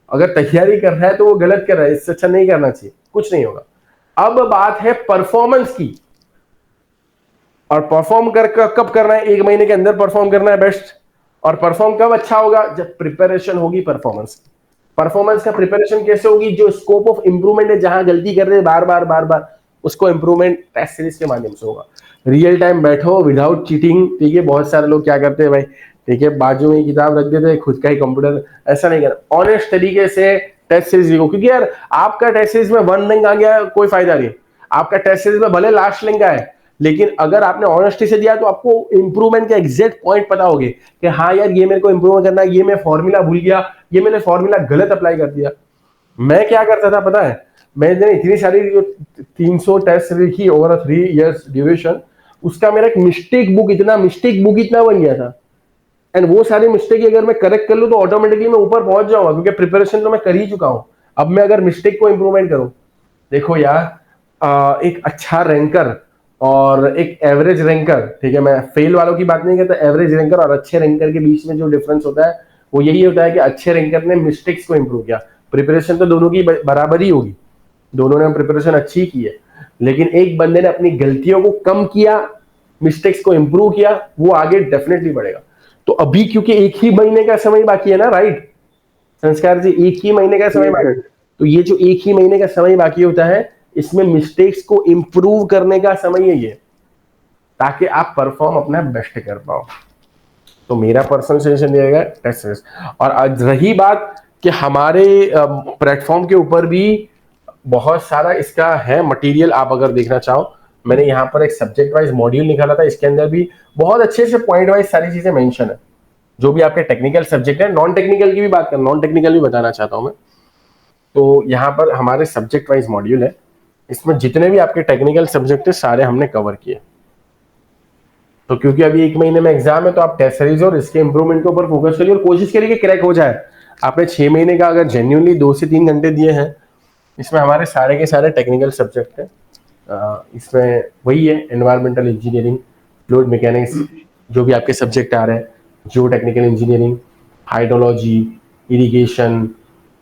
अगर तैयारी कर रहा है तो वो गलत कर रहा है, इससे अच्छा नहीं करना चाहिए, कुछ नहीं होगा। अब बात है परफॉर्मेंस की, और परफॉर्म कब करना है? 1 महीने के अंदर परफॉर्म करना है बेस्ट। और परफॉर्म कब अच्छा होगा? जब प्रिपरेशन होगी परफॉर्मेंस की। परफॉर्मेंस का प्रिपरेशन कैसे होगी? जो स्कोप ऑफ इंप्रूवमेंट है, जहां गलती कर रहे हैं बार बार बार बार, उसको इंप्रूवमेंट टेस्ट सीरीज के माध्यम से होगा। रियल टाइम बैठो विदाउट चीटिंग, ठीक है? बहुत सारे लोग क्या करते हैं भाई, ठीक है, बाजू में किताब रख देते हैं, खुद का ही कंप्यूटर, ऐसा नहीं करना। ऑनेस्ट तरीके से टेस्ट सीरीज लिखो, क्योंकि यार आपका टेस्ट सीरीज में 1 रैंक आ गया, कोई फायदा नहीं। आपका टेस्ट सीरीज में भले लास्ट रैंक आए, लेकिन अगर आपने ऑनेस्टी से दिया तो आपको इंप्रूवमेंट का एग्जैक्ट पॉइंट पता होगे कि हाँ यार ये मेरे को इंप्रूव करना है, ये मैं फॉर्मूला भूल गया, ये मैंने फॉर्मूला गलत अप्लाई कर दिया। मैं क्या करता था पता है? मैंने इतनी सारी जो 300 टेस्ट लिखी ओवर 3 years ड्यूरेशन, उसका मेरा एक मिस्टेक बुक इतना बन गया था। एंड वो सारी मिस्टेक अगर मैं करेक्ट कर लूं तो ऑटोमेटिकली मैं ऊपर पहुंच जाऊंगा, क्योंकि प्रिपरेशन तो मैं कर ही चुका हूं। अब मैं अगर मिस्टेक को इंप्रूवमेंट करूं, देखो यार, एक अच्छा रैंकर और एक एवरेज रैंकर, ठीक है, मैं फेल वालों की बात नहीं करता, एवरेज रैंकर और अच्छे रैंकर के बीच में जो डिफरेंस होता है वो यही होता है कि अच्छे रैंकर ने मिस्टेक्स को इंप्रूव किया। प्रिपरेशन तो दोनों की बराबर ही होगी, दोनों ने प्रिपरेशन अच्छी की है, लेकिन एक बंदे ने अपनी गलतियों को कम किया, मिस्टेक्स को इंप्रूव किया, वो आगे डेफिनेटली बढ़ेगा। तो अभी क्योंकि एक ही महीने का समय बाकी है ना, राइट संस्कार जी, एक ही महीने का समय बाकी, तो ये जो एक ही महीने का समय बाकी होता है, इसमें मिस्टेक्स को इंप्रूव करने का समय है ये, ताकि आप परफॉर्म अपना बेस्ट कर पाओ। तो मेरा पर्सनल सजेशन रहेगा टेस्ट सीरीज। और आज रही बात कि हमारे प्लेटफॉर्म के ऊपर भी बहुत सारा इसका है मटेरियल, आप अगर देखना चाहो मैंने यहाँ पर एक सब्जेक्ट वाइज मॉड्यूल निकाला था, इसके अंदर भी बहुत अच्छे से पॉइंट वाइज सारी चीजें मेंशन है, जो भी आपके टेक्निकल सब्जेक्ट है। नॉन टेक्निकल की भी बात कर, नॉन टेक्निकल भी बताना चाहता हूँ मैं। तो यहाँ पर हमारे सब्जेक्ट वाइज मॉड्यूल है, इसमें जितने भी आपके टेक्निकल सब्जेक्ट है सारे हमने कवर किए। तो क्योंकि अभी 1 महीने में एग्जाम है, तो आप टेस्ट सीरीज और इसके इंप्रूवमेंट के ऊपर फोकस करिए और कोशिश करिए कि क्रैक हो जाए। आपने 6 महीने का अगर जेन्युइनली 2 से 3 घंटे दिए हैं, इसमें हमारे सारे के सारे टेक्निकल सब्जेक्ट है। इसमें वही है, एनवायरमेंटल इंजीनियरिंग, फ्लूइड मैकेनिक्स, जो भी आपके सब्जेक्ट आ रहे हैं, जियो technical engineering, hydrology, irrigation,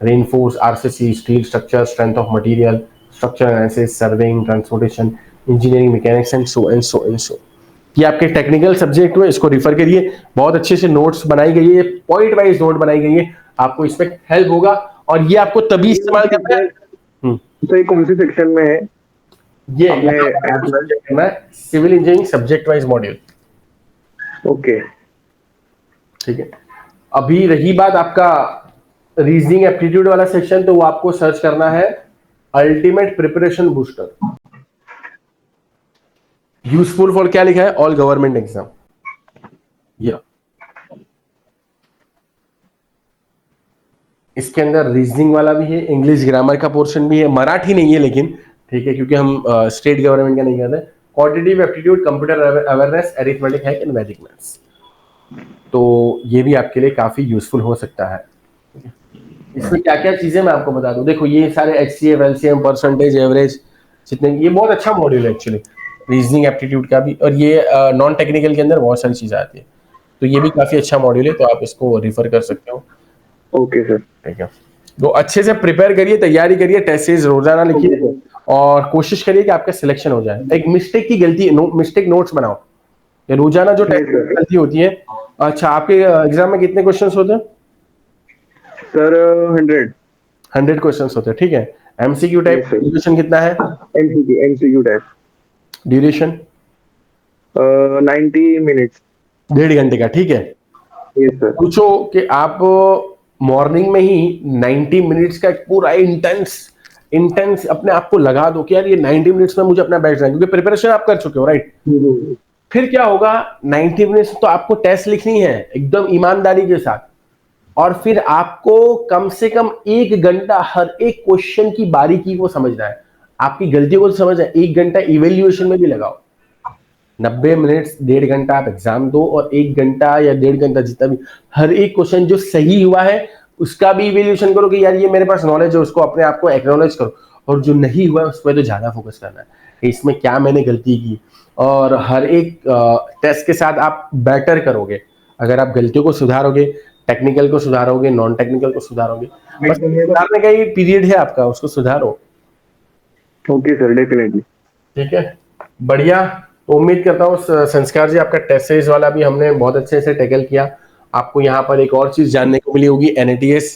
reinforce, RCC, steel structure, strength of material, structure analysis, surveying, transportation, engineering, mechanics and so and so and so. ये आपके टेक्निकल सब्जेक्ट हुए, इसको रिफर करिए। बहुत अच्छे से नोट्स बनाई गई है, पॉइंट वाइज नोट बनाई गई है, आपको इसमें हेल्प होगा। और ये आपको तभी इस्तेमाल करना है। तो ये कौन सी सेक्शन में है? ये करना है civil engineering subject wise module. Okay, ठीक है। अभी रही बात आपका रीजनिंग एप्टीट्यूड वाला सेक्शन, तो वो आपको सर्च करना है ultimate preparation booster. Useful for क्या लिखा है? All government exam. या इसके अंदर रीजनिंग वाला भी है, इंग्लिश ग्रामर का पोर्शन भी है, मराठी नहीं है लेकिन, ठीक है, क्योंकि हम स्टेट गवर्नमेंट का नहीं करते। Quantitative aptitude, computer awareness, arithmetic है एंड वैदिक मैथ्स। तो ये भी आपके लिए काफी यूजफुल हो सकता है। इसमें क्या क्या चीजें मैं आपको बता दूं। देखो ये सारे HCF, LCM, परसेंटेज, एवरेज, जितने, ये बहुत अच्छा मॉड्यूल है एक्चुअली, रीजनिंग एप्टीट्यूड का भी। और ये नॉन टेक्निकल के अंदर बहुत सारी चीजें आती है, तो ये भी काफी अच्छा मॉड्यूल है, तो आप इसको रिफर कर सकते हो। ओके सर, ठीक है। तो अच्छे से प्रिपेयर करिए, तैयारी करिए, टेस्ट रोजाना लिखिए और कोशिश करिए कि आपका सिलेक्शन हो जाए। एक मिस्टेक की गलती, मिस्टेक नोट्स बनाओ, ये रोजाना जो टेस्ट गलती होती है। अच्छा, आपके एग्जाम में कितने क्वेश्चंस होते हैं सर? 100 क्वेश्चंस होते हैं, ठीक है। MCQ type, Yes, sir. Duration कितना है? MCQ type, duration 90 minutes. 1.5 घंटे का, ठीक है। Yes sir. पूछो कि आप मॉर्निंग में ही 90 मिनट्स का एक पूरा इंटेंस अपने आप को लगा दो कि यार ये 90 मिनट्स में मुझे अपना बैठना है, क्योंकि प्रिपरेशन आप कर चुके हो, राइट। फिर क्या होगा, 90 मिनट्स तो आपको टेस्ट लिखनी है एकदम ईमानदारी के साथ, और फिर आपको कम से कम 1 घंटा हर एक क्वेश्चन की बारीकी को समझना है, आपकी गलतियों को समझना है। 1 घंटा इवेल्युएशन में भी लगाओ। 90 मिनट्स, 1.5 घंटा आप एग्जाम दो, और 1 घंटा या 1.5 घंटा जितना भी, हर एक क्वेश्चन जो सही हुआ है उसका भी इवेल्युएशन करो कि यार ये मेरे पास नॉलेज है, उसको अपने आप को एक्नॉलेज करो। और जो नहीं हुआ है उस पर तो ज्यादा फोकस करना है कि इसमें क्या मैंने गलती की। और हर एक टेस्ट के साथ आप बेटर करोगे अगर आप गलतियों को सुधारोगे, टेक्निकल को सुधारोगे, नॉन टेक्निकल को सुधारोगे। बस सुधारने का ही पीरियड है आपका, उसको सुधारो। Okay sir, definitely. ठीक है, बढ़िया। तो उम्मीद करता हूँ संस्कार जी, आपका टेस्ट सीरीज वाला भी हमने बहुत अच्छे से टैकल किया। आपको यहाँ पर एक और चीज जानने को मिली होगी, NATS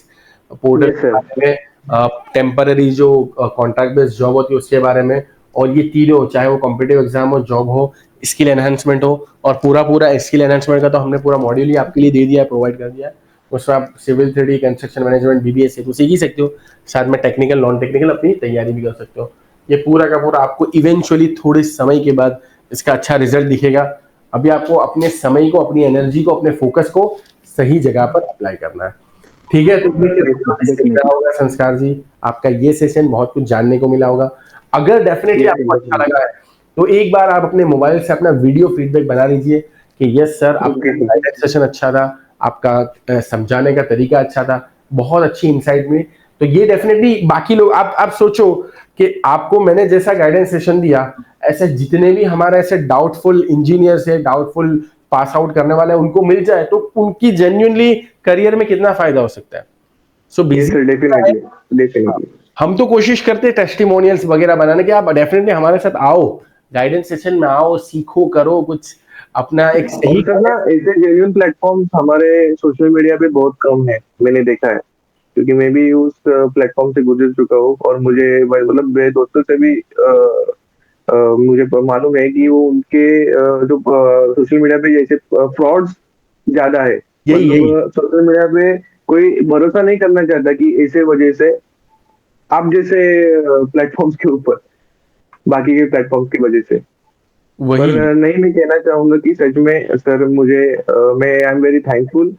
पोर्टल के बारे में, टेम्पररी जो कॉन्ट्रैक्ट बेस्ड जॉब होती है उसके बारे में। और ये तीनों, चाहे वो कॉम्पिटिटिव एग्जाम हो, जॉब हो, स्किल एनहांसमेंट हो, और पूरा स्किल एनहांसमेंट का तो हमने पूरा मॉड्यूल ही आपके लिए दे दिया है, प्रोवाइड कर दिया है। उसमें आप civil, 3D, construction management, BBA से तो सीख ही सकते हो, साथ में टेक्निकल, नॉन टेक्निकल अपनी तैयारी भी कर सकते हो। ये पूरा का पूरा आपको इवेंचुअली थोड़े समय के बाद इसका अच्छा रिजल्ट दिखेगा। अभी आपको अपने समय को, अपनी एनर्जी को, अपने फोकस को सही जगह पर अप्लाई करना है। ठीक है, तो होगा संस्कार जी, आपका ये सेशन बहुत कुछ जानने को मिला होगा। अगर डेफिनेटली आपको अच्छा लगा है तो एक बार आप अपने मोबाइल से अपना वीडियो फीडबैक बना लीजिए कि यस सर, आपका सेशन अच्छा था, आपका समझाने का तरीका अच्छा था, बहुत अच्छी इंसाइट में। तो ये डेफिनेटली बाकी लोग, आप सोचो कि आपको मैंने जैसा गाइडेंस सेशन दिया, ऐसे जितने भी हमारे ऐसे डाउटफुल इंजीनियर्स है, डाउटफुल पास आउट करने वाले हैं, उनको मिल जाए तो उनकी जेन्युइनली करियर में कितना फायदा हो सकता है। सो बेसिकली हम तो कोशिश करते हैं टेस्टिमोनियल्स वगैरह बनाने के। आप डेफिनेटली हमारे साथ आओ, गाइडेंस सेशन में आओ, सीखो, करो कुछ अपना एक सही ना। ऐसे जेन्युइन प्लेटफॉर्म हमारे सोशल मीडिया पे बहुत कम है, मैंने देखा है, क्योंकि मैं भी उस प्लेटफॉर्म से गुजर चुका हूँ। और मुझे मतलब मेरे दोस्तों से भी मुझे मालूम है कि वो उनके जो सोशल मीडिया पे जैसे फ्रॉड्स ज्यादा है। मतलब सोशल मीडिया पे कोई भरोसा नहीं करना चाहता कि ऐसे वजह से आप जैसे प्लेटफॉर्म्स के ऊपर, बाकी के प्लेटफॉर्म्स की वजह से पर वही। नहीं, मैं कहना चाहूंगा कि सच में सर मुझे मैं आई एम वेरी थैंकफुल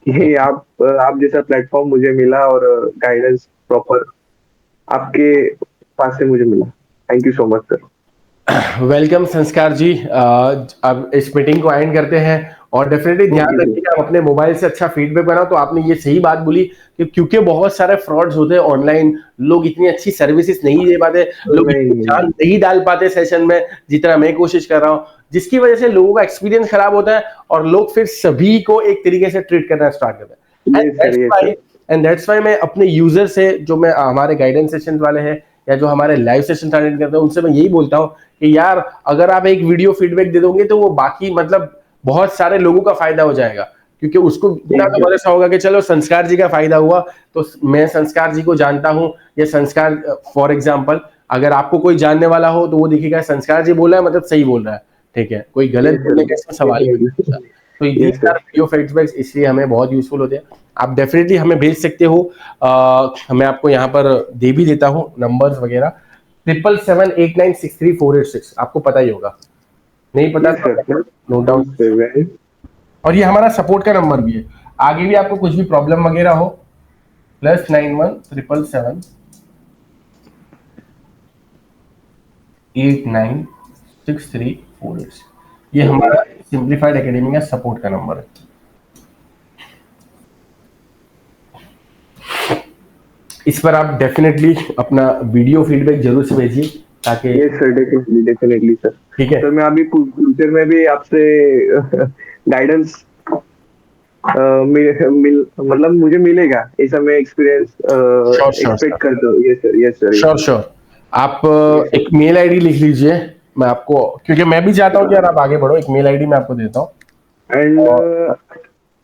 कि आप जैसा प्लेटफॉर्म मुझे मिला और गाइडेंस प्रॉपर आपके पास से मुझे मिला। Thank you so much sir. Welcome संस्कार जी। अब इस मीटिंग को एंड करते हैं, और डेफिनेटली ध्यान ओके सर। रखिएगा आप अपने मोबाइल से अच्छा फीडबैक बनाओ। तो आपने ये सही बात बोली कि क्योंकि बहुत सारे फ्रॉड्स होते हैं ऑनलाइन, लोग इतनी अच्छी सर्विसेज नहीं दे पाते, लोग नहीं इतनी नहीं। जान नहीं डाल पाते सेशन में जितना मैं कोशिश कर रहा हूँ, जिसकी वजह से लोगों का एक्सपीरियंस खराब होता है और लोग फिर सभी को एक तरीके से ट्रीट करना स्टार्ट करते हैं। Yes sir, yes sir. And that's why मैं अपने यूजर से, जो मैं हमारे गाइडेंस सेशन वाले हैं या जो हमारे लाइव सेशन अटेंड करते हैं, उनसे मैं यही बोलता हूँ कि यार अगर आप एक वीडियो फीडबैक दे दोगे तो वो बाकी मतलब बहुत सारे लोगों का फायदा हो जाएगा, क्योंकि उसको इतना ठीक तो है। भरोसा होगा कि चलो संस्कार जी का फायदा हुआ, तो मैं संस्कार जी को जानता हूँ। या संस्कार, फॉर एग्जाम्पल, अगर आपको कोई जानने वाला हो तो वो देखिएगा संस्कार जी बोला है मतलब सही बोल रहा है, ठीक है, कोई गलत यस सर, बोलने का इसमें सवाल ही नहीं डेफिनेटली। होता। तो these yes sir. Are video feedbacks, इसलिए हमें बहुत यूजफुल होते हैं। आप डेफिनेटली हमें भेज सकते हो। मैं आपको यहाँ पर दे भी देता हूँ नंबर्स वगैरह। 7778963486, आपको पता ही होगा, नहीं पता यस तो सर सर। Note down. 17। और ये हमारा सपोर्ट का नंबर भी है, आगे भी आपको कुछ भी प्रॉब्लम वगैरह हो, +917778963486, ये हमारा सिंप्लीफाइड एकेडमी का सपोर्ट का नंबर है। इस पर आप डेफिनेटली अपना वीडियो फीडबैक जरूर से भेजिए, ताकि yes sir, definitely definitely sir. ठीक है। सर मैं अभी फ्यूचर में भी आपसे गाइडेंस मतलब मुझे मिलेगा, ऐसा मैं experience sure sure expect sir, करता हूँ। Yes sir, yes sir, yes sure sure. आप यस एक मेल आईडी लिख लीजिए, मैं आपको, क्योंकि मैं भी चाहता हूँ कि यार आप आगे बढ़ो, एक मेल आईडी मैं आपको देता हूँ। सर। एंड और हाँ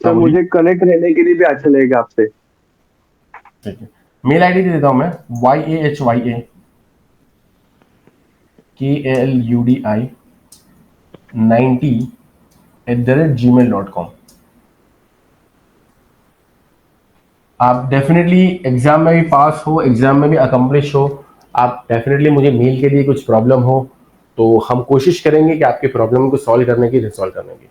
सर बोलिए। मुझे कनेक्ट रहने के लिए भी अच्छा लगेगा आपसे। ठीक है, मेल आईडी दे देता हूँ मैं, YAHYAKLUDI90@gmail.com। आप डेफिनेटली एग्जाम में भी पास हो, एग्जाम में भी अकम्प्लिश हो, आप डेफिनेटली मुझे मेल के लिए कुछ प्रॉब्लम हो तो हम कोशिश करेंगे कि आपकी प्रॉब्लम को सॉल्व करने की, रिजॉल्व करने की।